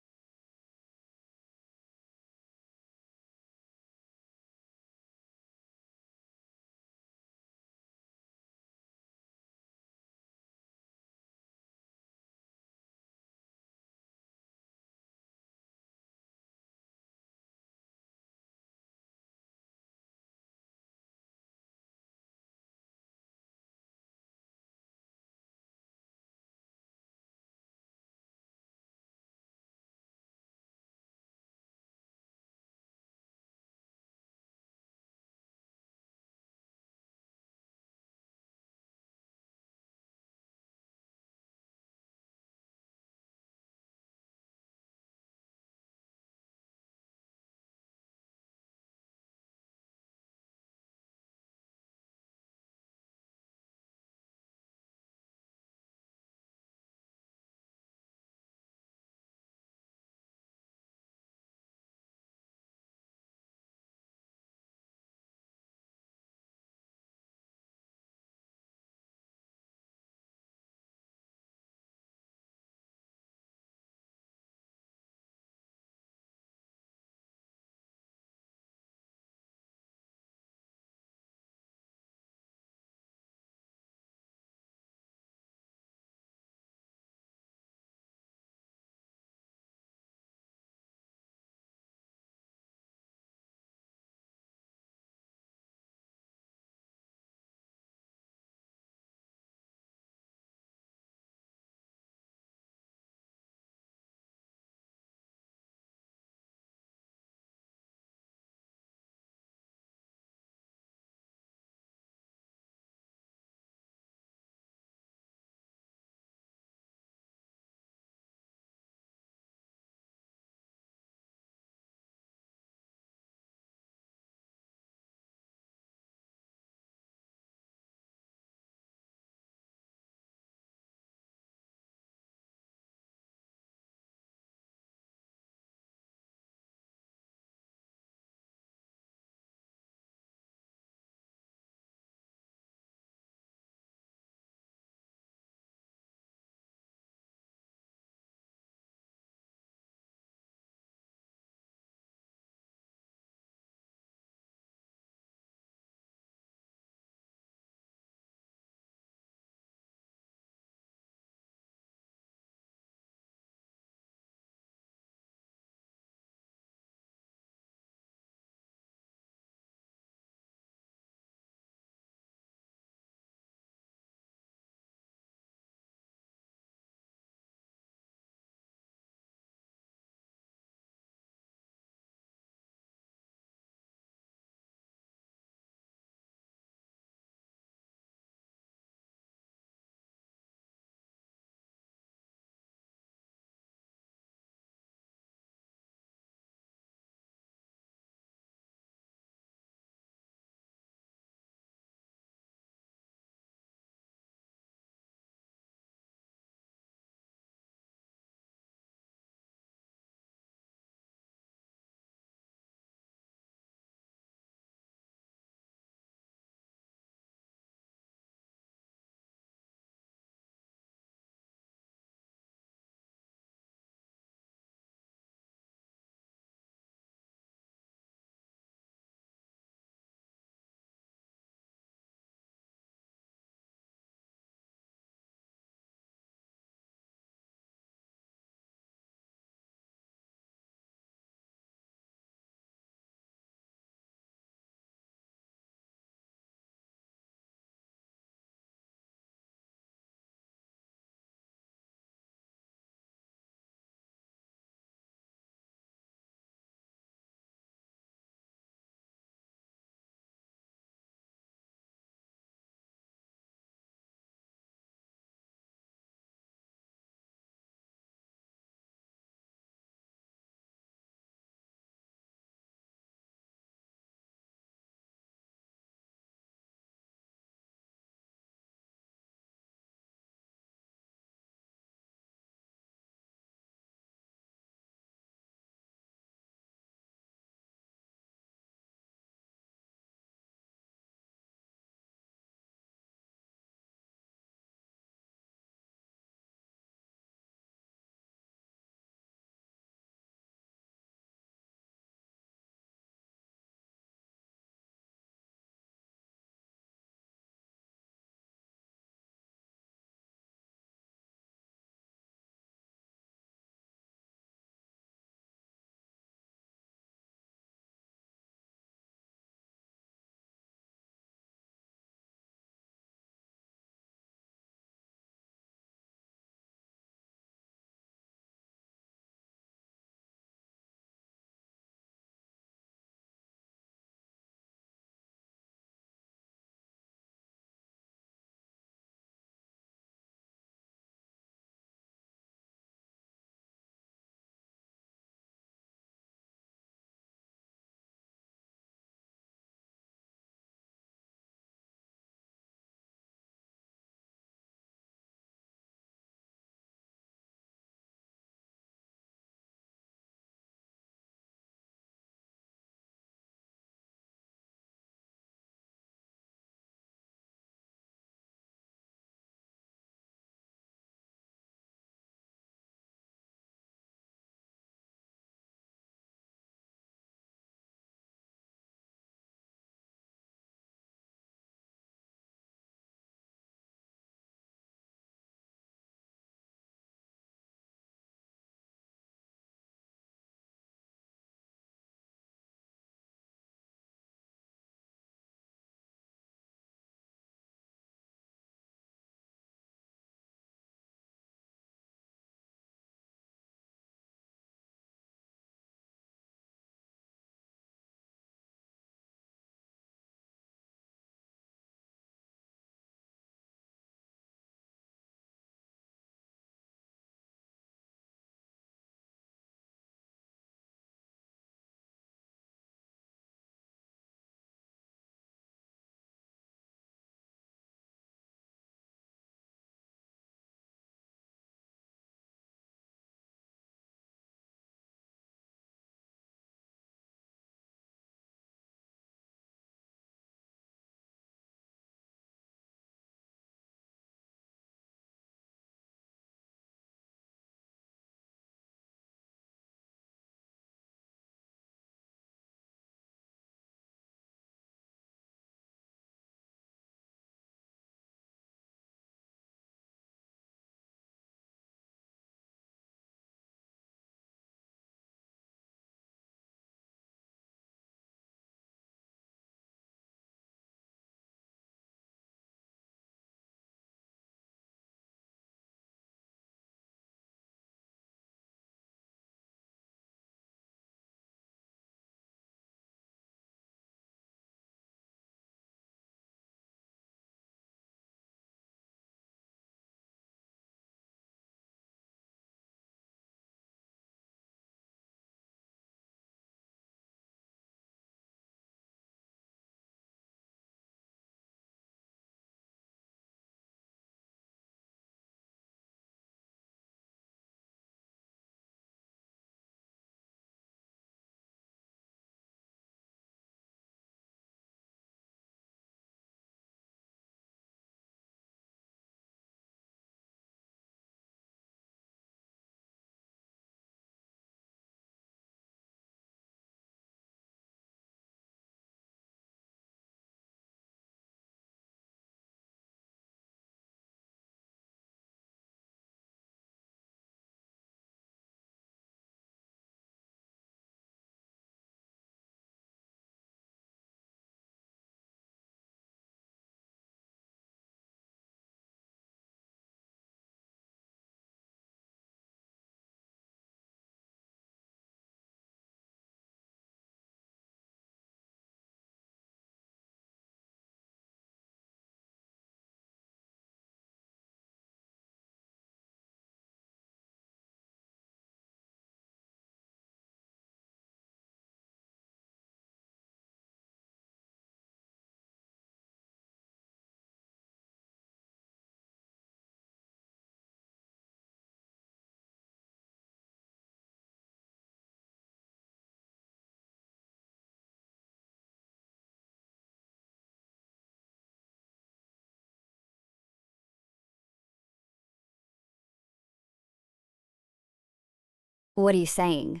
What are you saying?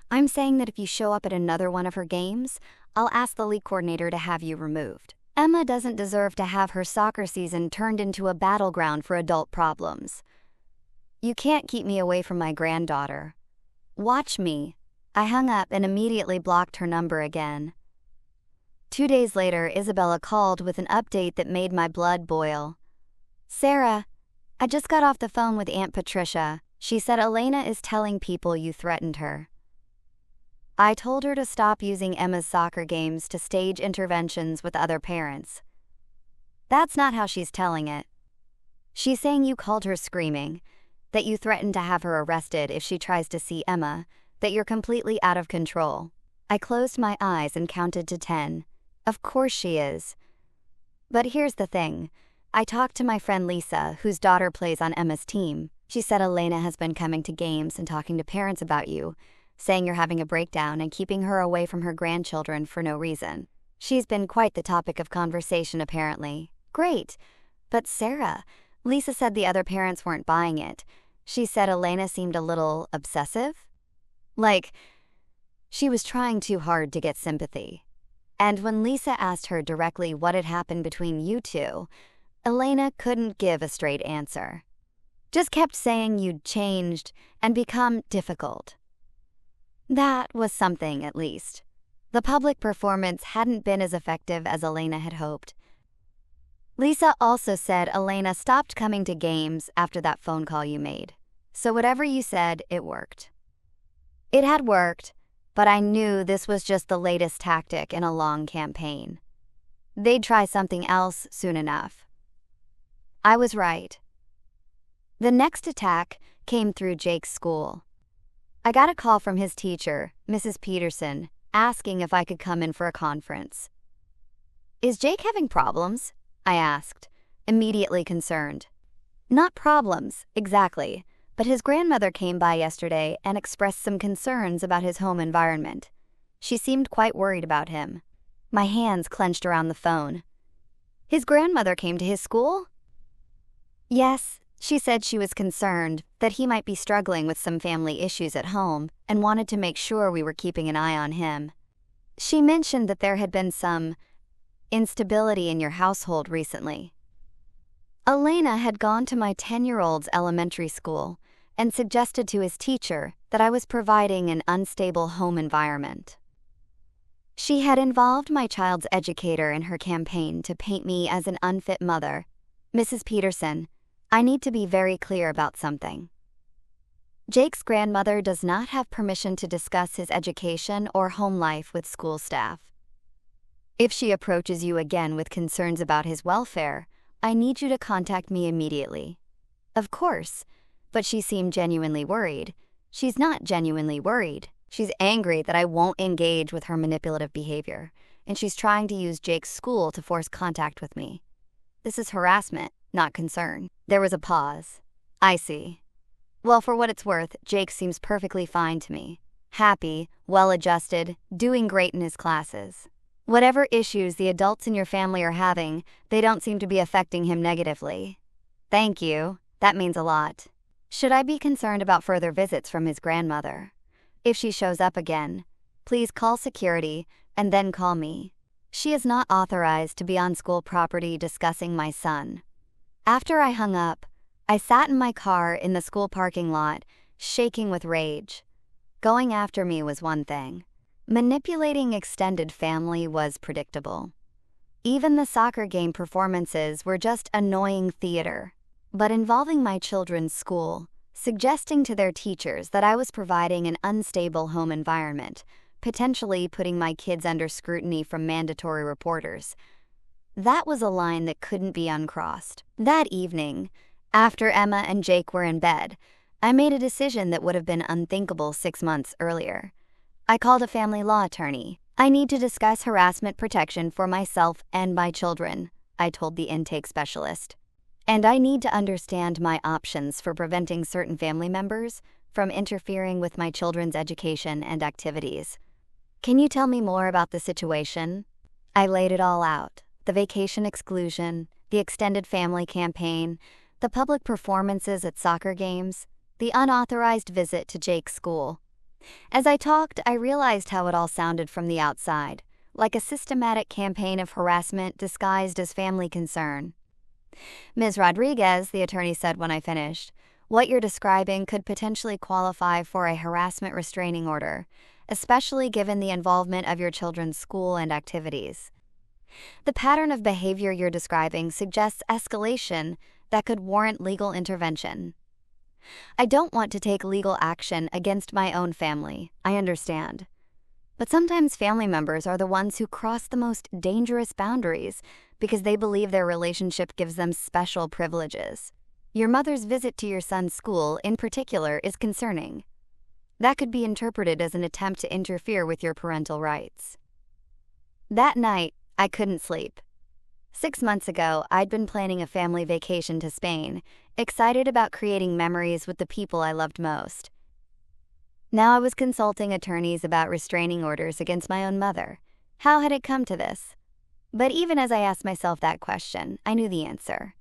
I'm saying that if you show up at another one of her games, I'll ask the league coordinator to have you removed. Emma doesn't deserve to have her soccer season turned into a battleground for adult problems. You can't keep me away from my granddaughter. Watch me. I hung up and immediately blocked her number again. 2 days later, Isabella called with an update that made my blood boil. Sarah, I just got off the phone with Aunt Patricia. She said Elena is telling people you threatened her. I told her to stop using Emma's soccer games to stage interventions with other parents. That's not how she's telling it. She's saying you called her screaming, that you threatened to have her arrested if she tries to see Emma, that you're completely out of control. I closed my eyes and counted to 10. Of course she is. But here's the thing. I talked to my friend Lisa, whose daughter plays on Emma's team. She said Elena has been coming to games and talking to parents about you, saying you're having a breakdown and keeping her away from her grandchildren for no reason. She's been quite the topic of conversation apparently. Great. But Sarah, Lisa said the other parents weren't buying it. She said Elena seemed a little obsessive. Like, she was trying too hard to get sympathy. And when Lisa asked her directly what had happened between you two, Elena couldn't give a straight answer. Just kept saying you'd changed and become difficult. That was something, at least. The public performance hadn't been as effective as Elena had hoped. Lisa also said Elena stopped coming to games after that phone call you made. So whatever you said, it worked. It had worked, but I knew this was just the latest tactic in a long campaign. They'd try something else soon enough. I was right. The next attack came through Jake's school. I got a call from his teacher, Mrs. Peterson, asking if I could come in for a conference. Is Jake having problems? I asked, immediately concerned. Not problems, exactly, but his grandmother came by yesterday and expressed some concerns about his home environment. She seemed quite worried about him. My hands clenched around the phone. His grandmother came to his school? Yes. She said she was concerned that he might be struggling with some family issues at home and wanted to make sure we were keeping an eye on him. She mentioned that there had been some instability in your household recently. Elena had gone to my 10-year-old's elementary school and suggested to his teacher that I was providing an unstable home environment. She had involved my child's educator in her campaign to paint me as an unfit mother. Mrs. Peterson, I need to be very clear about something. Jake's grandmother does not have permission to discuss his education or home life with school staff. If she approaches you again with concerns about his welfare, I need you to contact me immediately. Of course, but she seemed genuinely worried. She's not genuinely worried. She's angry that I won't engage with her manipulative behavior, and she's trying to use Jake's school to force contact with me. This is harassment, not concern. There was a pause. I see. Well, for what it's worth, Jake seems perfectly fine to me. Happy, well-adjusted, doing great in his classes. Whatever issues the adults in your family are having, they don't seem to be affecting him negatively. Thank you. That means a lot. Should I be concerned about further visits from his grandmother? If she shows up again, please call security and then call me. She is not authorized to be on school property discussing my son. After I hung up, I sat in my car in the school parking lot, shaking with rage. Going after me was one thing. Manipulating extended family was predictable. Even the soccer game performances were just annoying theater. But involving my children's school, suggesting to their teachers that I was providing an unstable home environment, potentially putting my kids under scrutiny from mandatory reporters, that was a line that couldn't be uncrossed. That evening, after Emma and Jake were in bed, I made a decision that would have been unthinkable 6 months earlier. I called a family law attorney. I need to discuss harassment protection for myself and my children, I told the intake specialist. And I need to understand my options for preventing certain family members from interfering with my children's education and activities. Can you tell me more about the situation? I laid it all out. The vacation exclusion, the extended family campaign, the public performances at soccer games. the unauthorized visit to Jake's school. As I talked, I realized how it all sounded from the outside, like a systematic campaign of harassment disguised as family concern. Ms. Rodriguez, the attorney said when I finished, what you're describing could potentially qualify for a harassment restraining order, especially given the involvement of your children's school and activities. The pattern of behavior you're describing suggests escalation that could warrant legal intervention. I don't want to take legal action against my own family, I understand. But sometimes family members are the ones who cross the most dangerous boundaries because they believe their relationship gives them special privileges. Your mother's visit to your son's school, in particular, is concerning. That could be interpreted as an attempt to interfere with your parental rights. That night, I couldn't sleep. 6 months ago, I'd been planning a family vacation to Spain, excited about creating memories with the people I loved most. Now I was consulting attorneys about restraining orders against my own mother. How had it come to this? But even as I asked myself that question, I knew the answer.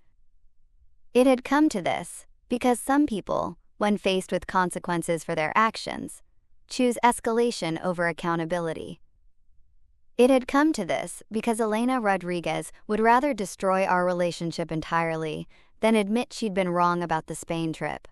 It had come to this because some people, when faced with consequences for their actions, choose escalation over accountability. It had come to this because Elena Rodriguez would rather destroy our relationship entirely than admit she'd been wrong about the Spain trip.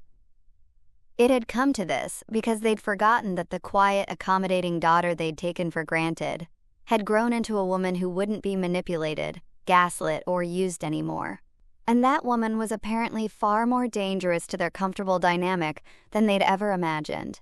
It had come to this because they'd forgotten that the quiet, accommodating daughter they'd taken for granted had grown into a woman who wouldn't be manipulated, gaslit, or used anymore. And that woman was apparently far more dangerous to their comfortable dynamic than they'd ever imagined.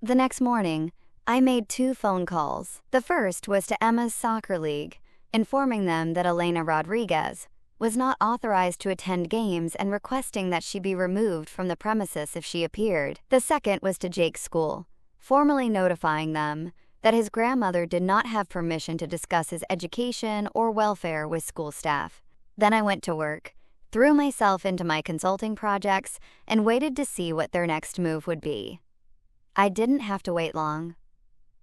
The next morning, I made 2 phone calls. The first was to Emma's soccer league, informing them that Elena Rodriguez was not authorized to attend games and requesting that she be removed from the premises if she appeared. The second was to Jake's school, formally notifying them that his grandmother did not have permission to discuss his education or welfare with school staff. Then I went to work, threw myself into my consulting projects, and waited to see what their next move would be. I didn't have to wait long.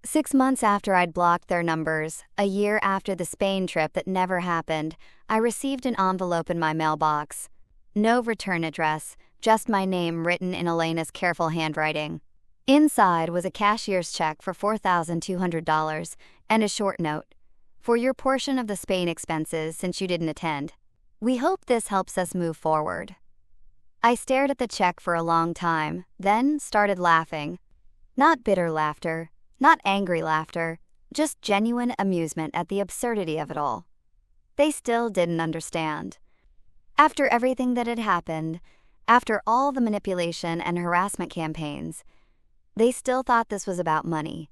6 months after I'd blocked their numbers, a year after the Spain trip that never happened, I received an envelope in my mailbox. No return address, just my name written in Elena's careful handwriting. Inside was a cashier's check for $4,200 and a short note. For your portion of the Spain expenses since you didn't attend. We hope this helps us move forward. I stared at the check for a long time, then started laughing. Not bitter laughter. Not angry laughter, just genuine amusement at the absurdity of it all. They still didn't understand. After everything that had happened, after all the manipulation and harassment campaigns, they still thought this was about money.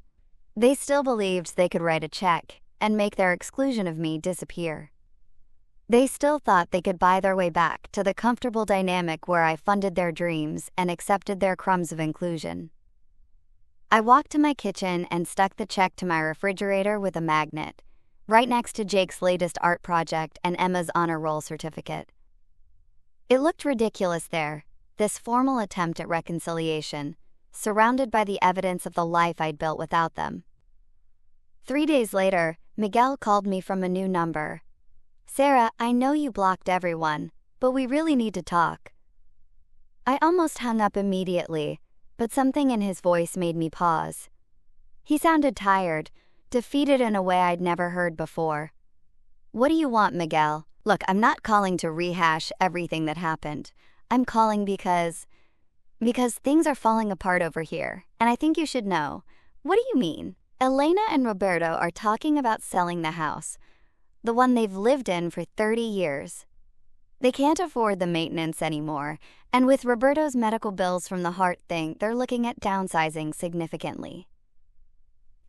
They still believed they could write a check and make their exclusion of me disappear. They still thought they could buy their way back to the comfortable dynamic where I funded their dreams and accepted their crumbs of inclusion. I walked to my kitchen and stuck the check to my refrigerator with a magnet, right next to Jake's latest art project and Emma's honor roll certificate. It looked ridiculous there, this formal attempt at reconciliation, surrounded by the evidence of the life I'd built without them. 3 days later, Miguel called me from a new number. "Sarah, I know you blocked everyone, but we really need to talk." I almost hung up immediately, but something in his voice made me pause. He sounded tired, defeated in a way I'd never heard before. "What do you want, Miguel?" "Look, I'm not calling to rehash everything that happened. I'm calling because things are falling apart over here, and I think you should know." "What do you mean?" "Elena and Roberto are talking about selling the house, the one they've lived in for 30 years. They can't afford the maintenance anymore, and with Roberto's medical bills from the heart thing, they're looking at downsizing significantly."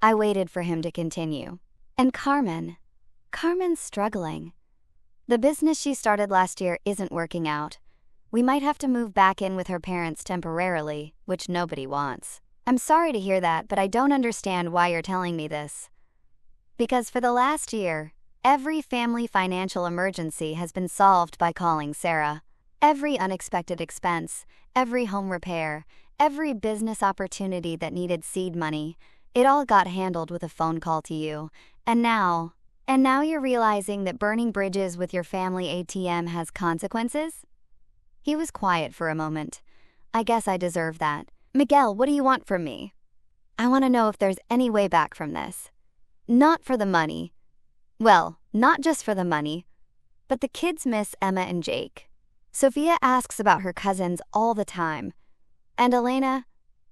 I waited for him to continue. "And Carmen's struggling. The business she started last year isn't working out. We might have to move back in with her parents temporarily, which nobody wants." "I'm sorry to hear that, but I don't understand why you're telling me this." "Because for the last year, every family financial emergency has been solved by calling Sarah. Every unexpected expense, every home repair, every business opportunity that needed seed money, it all got handled with a phone call to you. And now you're realizing that burning bridges with your family ATM has consequences?" He was quiet for a moment. I guess I deserve that. Miguel, what do you want from me? I want to know if there's any way back from this. Not for the money. Well, not just for the money, but the kids miss Emma and Jake. Sophia asks about her cousins all the time. And Elena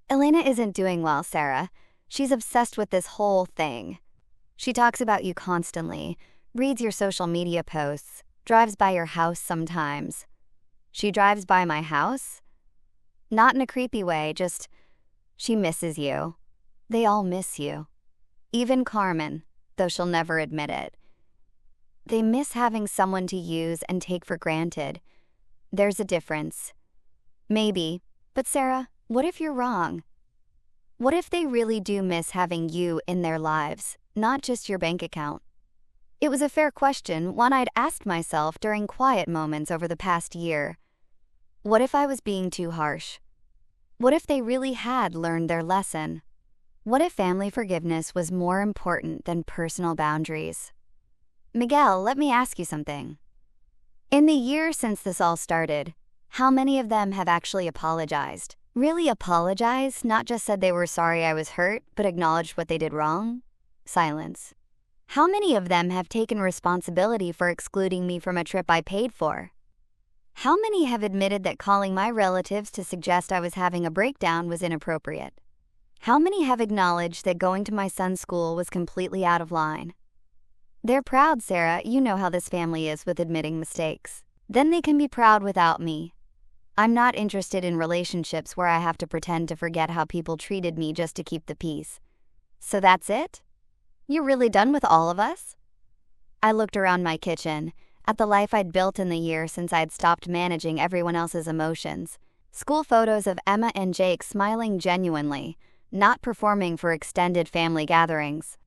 isn't doing well, Sarah. She's obsessed with this whole thing. She talks about you constantly, reads your social media posts, drives by your house sometimes. She drives by my house? Not in a creepy way, just she misses you. They all miss you. Even Carmen, though she'll never admit it. They miss having someone to use and take for granted. There's a difference. Maybe, but Sarah, what if you're wrong? What if they really do miss having you in their lives, not just your bank account? It was a fair question, one I'd asked myself during quiet moments over the past year. What if I was being too harsh? What if they really had learned their lesson? What if family forgiveness was more important than personal boundaries? Miguel, let me ask you something. In the year since this all started, how many of them have actually apologized? Really apologized, not just said they were sorry I was hurt, but acknowledged what they did wrong? Silence. How many of them have taken responsibility for excluding me from a trip I paid for? How many have admitted that calling my relatives to suggest I was having a breakdown was inappropriate? How many have acknowledged that going to my son's school was completely out of line? They're proud, Sarah. You know how this family is with admitting mistakes. Then they can be proud without me. I'm not interested in relationships where I have to pretend to forget how people treated me just to keep the peace. So that's it? You're really done with all of us? I looked around my kitchen, at the life I'd built in the year since I'd stopped managing everyone else's emotions. School photos of Emma and Jake smiling genuinely, not performing for extended family gatherings.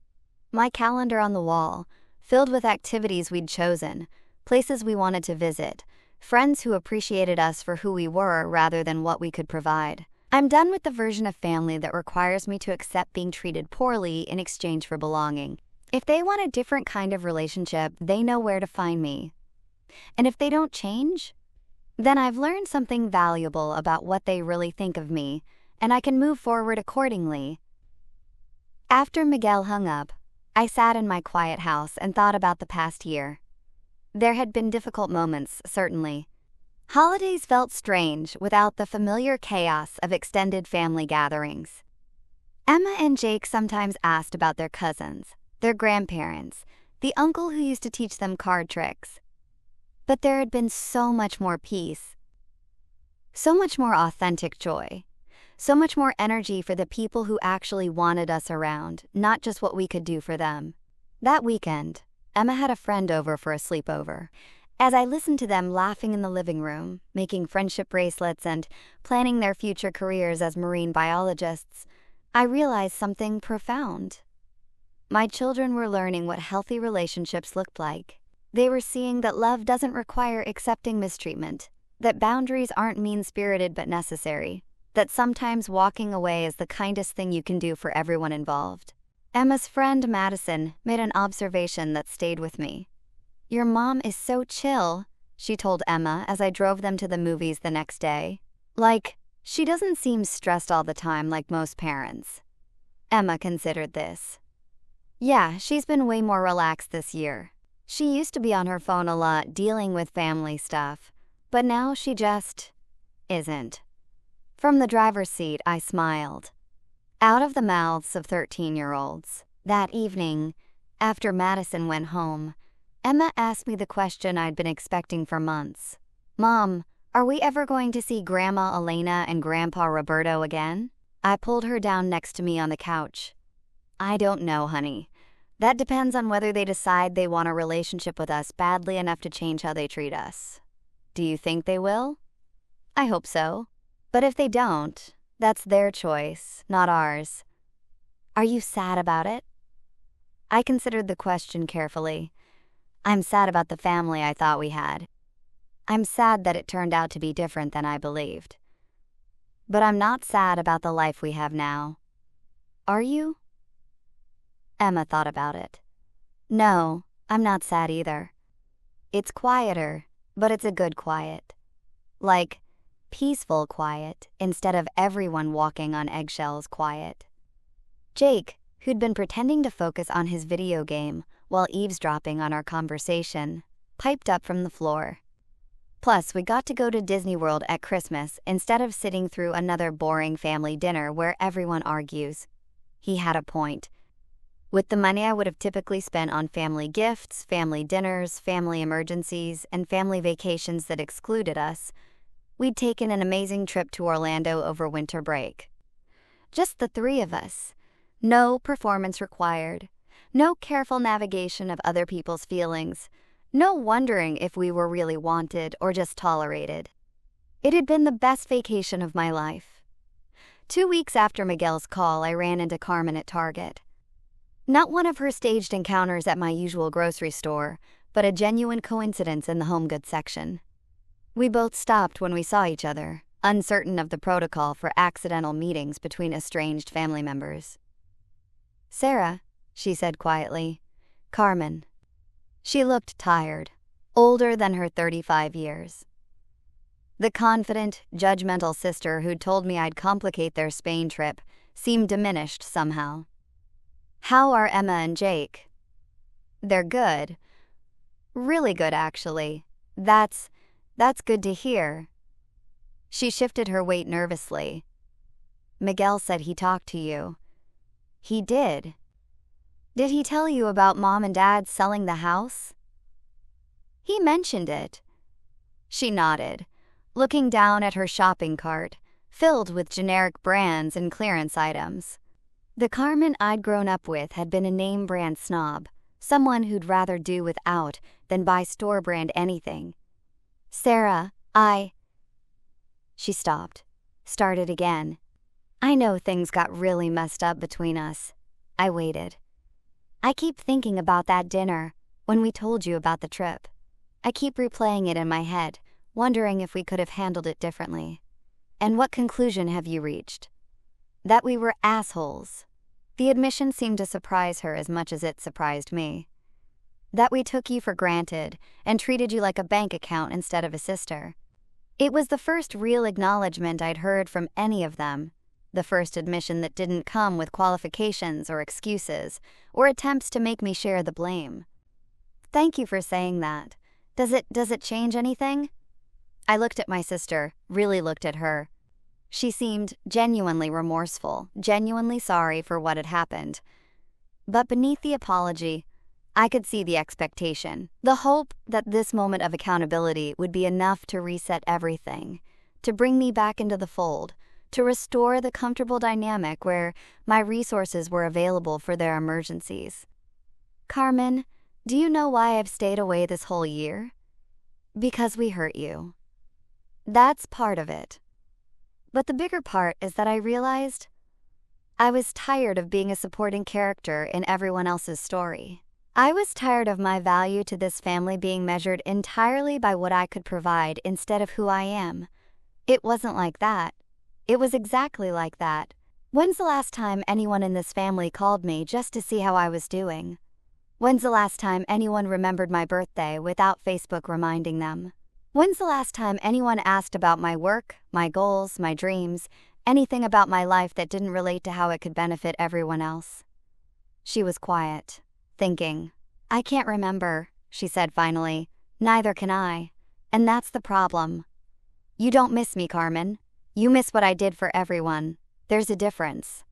My calendar on the wall, filled with activities we'd chosen, places we wanted to visit, friends who appreciated us for who we were rather than what we could provide. I'm done with the version of family that requires me to accept being treated poorly in exchange for belonging. If they want a different kind of relationship, they know where to find me. And if they don't change, then I've learned something valuable about what they really think of me, and I can move forward accordingly. After Miguel hung up, I sat in my quiet house and thought about the past year. There had been difficult moments, certainly. Holidays felt strange without the familiar chaos of extended family gatherings. Emma and Jake sometimes asked about their cousins, their grandparents, the uncle who used to teach them card tricks. But there had been so much more peace, so much more authentic joy, so much more energy for the people who actually wanted us around, not just what we could do for them. That weekend, Emma had a friend over for a sleepover. As I listened to them laughing in the living room, making friendship bracelets and planning their future careers as marine biologists, I realized something profound. My children were learning what healthy relationships looked like. They were seeing that love doesn't require accepting mistreatment, that boundaries aren't mean-spirited but necessary, that sometimes walking away is the kindest thing you can do for everyone involved. Emma's friend Madison made an observation that stayed with me. "Your mom is so chill," she told Emma as I drove them to the movies the next day. "Like, she doesn't seem stressed all the time like most parents." Emma considered this. "Yeah, she's been way more relaxed this year. She used to be on her phone a lot dealing with family stuff, but now she just isn't." From the driver's seat, I smiled. Out of the mouths of 13-year-olds. That evening, after Madison went home, Emma asked me the question I'd been expecting for months. "Mom, are we ever going to see Grandma Elena and Grandpa Roberto again?" I pulled her down next to me on the couch. "I don't know, honey. That depends on whether they decide they want a relationship with us badly enough to change how they treat us. Do you think they will? I hope so. But if they don't, that's their choice, not ours." "Are you sad about it?" I considered the question carefully. I'm sad about the family I thought we had. I'm sad that it turned out to be different than I believed. But I'm not sad about the life we have now. Are you? Emma thought about it. "No, I'm not sad either. It's quieter, but it's a good quiet. Like, peaceful quiet instead of everyone walking on eggshells quiet. Jake, who'd been pretending to focus on his video game while eavesdropping on our conversation, piped up from the floor. Plus, we got to go to Disney World at Christmas instead of sitting through another boring family dinner where everyone argues. He had a point. With the money I would have typically spent on family gifts, family dinners, family emergencies, and family vacations that excluded us, we'd taken an amazing trip to Orlando over winter break. Just the three of us. No performance required. No careful navigation of other people's feelings. No wondering if we were really wanted or just tolerated. It had been the best vacation of my life. 2 weeks after Miguel's call, I ran into Carmen at Target. Not one of her staged encounters at my usual grocery store, but a genuine coincidence in the home goods section. We both stopped when we saw each other, uncertain of the protocol for accidental meetings between estranged family members. "Sarah," she said quietly. "Carmen." She looked tired, older than her 35 years. The confident, judgmental sister who'd told me I'd complicate their Spain trip seemed diminished somehow. "How are Emma and Jake?" "They're good. Really good, actually. That's good to hear." She shifted her weight nervously. "Miguel said he talked to you." "He did. Did he tell you about Mom and Dad selling the house?" "He mentioned it." She nodded, looking down at her shopping cart, filled with generic brands and clearance items. The Carmen I'd grown up with had been a name-brand snob, someone who'd rather do without than buy store-brand anything. "Sarah, She stopped, started again. "I know things got really messed up between us." I waited. "I keep thinking about that dinner, when we told you about the trip. I keep replaying it in my head, wondering if we could have handled it differently." "And what conclusion have you reached?" "That we were assholes." The admission seemed to surprise her as much as it surprised me. "That we took you for granted and treated you like a bank account instead of a sister." It was the first real acknowledgement I'd heard from any of them, the first admission that didn't come with qualifications or excuses or attempts to make me share the blame. "Thank you for saying that. Does it change anything?" I looked at my sister, really looked at her. She seemed genuinely remorseful, genuinely sorry for what had happened. But beneath the apology, I could see the expectation, the hope that this moment of accountability would be enough to reset everything, to bring me back into the fold, to restore the comfortable dynamic where my resources were available for their emergencies. "Carmen, do you know why I've stayed away this whole year?" "Because we hurt you." That's part of it. But the bigger part is that I realized I was tired of being a supporting character in everyone else's story. I was tired of my value to this family being measured entirely by what I could provide instead of who I am. It wasn't like that. It was exactly like that. When's the last time anyone in this family called me just to see how I was doing? When's the last time anyone remembered my birthday without Facebook reminding them? When's the last time anyone asked about my work, my goals, my dreams, anything about my life that didn't relate to how it could benefit everyone else? She was quiet, thinking. "I can't remember," she said finally. "Neither can I. And that's the problem. You don't miss me, Carmen. You miss what I did for everyone. There's a difference."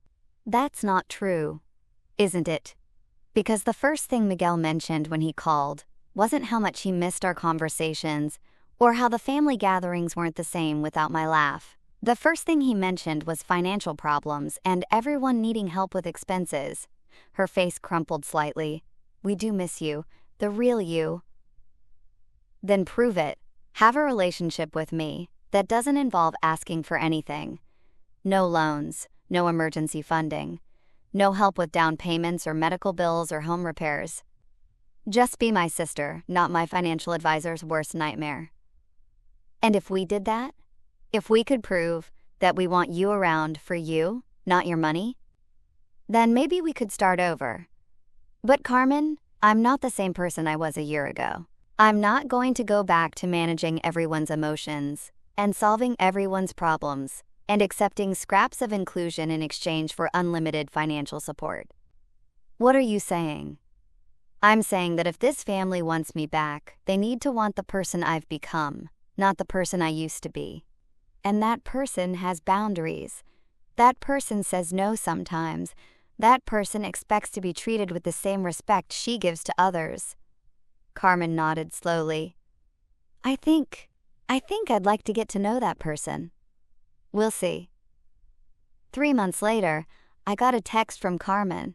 That's not true, isn't it? Because the first thing Miguel mentioned when he called wasn't how much he missed our conversations or how the family gatherings weren't the same without my laugh. The first thing he mentioned was financial problems and everyone needing help with expenses. Her face crumpled slightly. "We do miss you, the real you." "Then prove it. Have a relationship with me that doesn't involve asking for anything. No loans, no emergency funding, no help with down payments or medical bills or home repairs. Just be my sister, not my financial advisor's worst nightmare." And if we did that, if we could prove that we want you around for you, not your money, then maybe we could start over. But Carmen, I'm not the same person I was a year ago. I'm not going to go back to managing everyone's emotions, and solving everyone's problems, and accepting scraps of inclusion in exchange for unlimited financial support. What are you saying? I'm saying that if this family wants me back, they need to want the person I've become, not the person I used to be. And that person has boundaries. That person says no sometimes. That person expects to be treated with the same respect she gives to others. Carmen nodded slowly. I think I'd like to get to know that person. We'll see. 3 months later, I got a text from Carmen.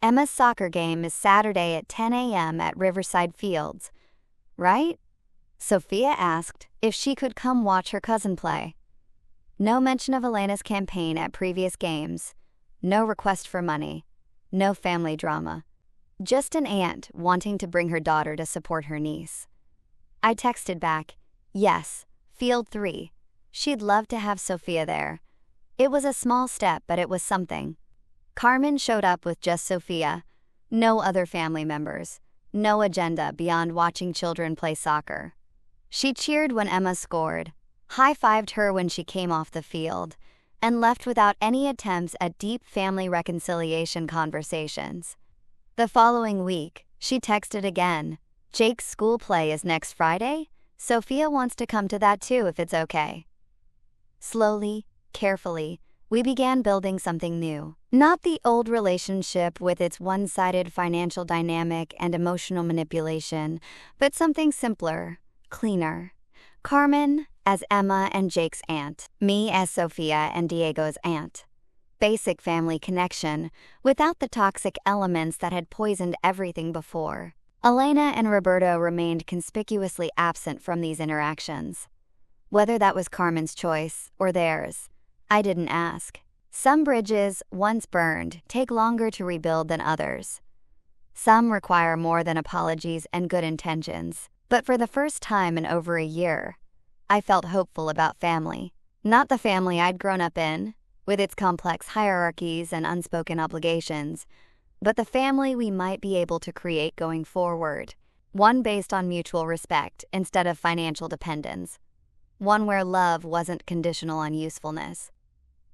Emma's soccer game is Saturday at 10 a.m. at Riverside Fields, right? Sophia asked if she could come watch her cousin play. No mention of Elena's campaign at previous games. No request for money. No family drama. Just an aunt wanting to bring her daughter to support her niece. I texted back, yes, Field 3. She'd love to have Sophia there. It was a small step, but it was something. Carmen showed up with just Sophia. No other family members. No agenda beyond watching children play soccer. She cheered when Emma scored, high-fived her when she came off the field, and left without any attempts at deep family reconciliation conversations. The following week, she texted again. Jake's school play is next Friday. Sophia wants to come to that too if it's okay. Slowly, carefully, we began building something new. Not the old relationship with its one-sided financial dynamic and emotional manipulation, but something simpler, cleaner. Carmen as Emma and Jake's aunt, me as Sophia and Diego's aunt. Basic family connection, without the toxic elements that had poisoned everything before. Elena and Roberto remained conspicuously absent from these interactions. Whether that was Carmen's choice or theirs, I didn't ask. Some bridges, once burned, take longer to rebuild than others. Some require more than apologies and good intentions. But for the first time in over a year, I felt hopeful about family. Not the family I'd grown up in, with its complex hierarchies and unspoken obligations, but the family we might be able to create going forward. One based on mutual respect instead of financial dependence. One where love wasn't conditional on usefulness.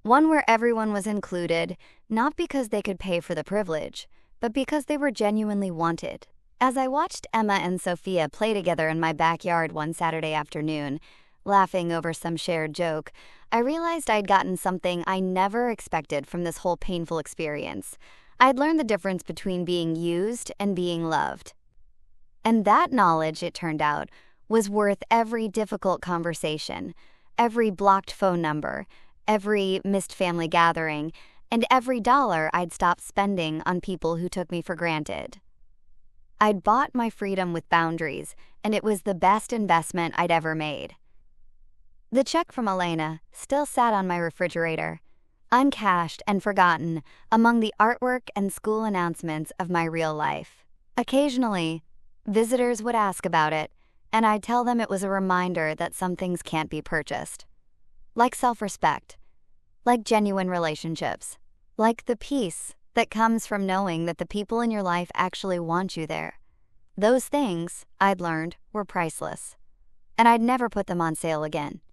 One where everyone was included, not because they could pay for the privilege, but because they were genuinely wanted. As I watched Emma and Sophia play together in my backyard one Saturday afternoon, laughing over some shared joke, I realized I'd gotten something I never expected from this whole painful experience. I'd learned the difference between being used and being loved. And that knowledge, it turned out, was worth every difficult conversation, every blocked phone number, every missed family gathering, and every dollar I'd stopped spending on people who took me for granted. I'd bought my freedom with boundaries, and it was the best investment I'd ever made. The check from Elena still sat on my refrigerator, uncashed and forgotten among the artwork and school announcements of my real life. Occasionally, visitors would ask about it, and I'd tell them it was a reminder that some things can't be purchased. Like self-respect, like genuine relationships, like the peace that comes from knowing that the people in your life actually want you there. Those things, I'd learned, were priceless, and I'd never put them on sale again.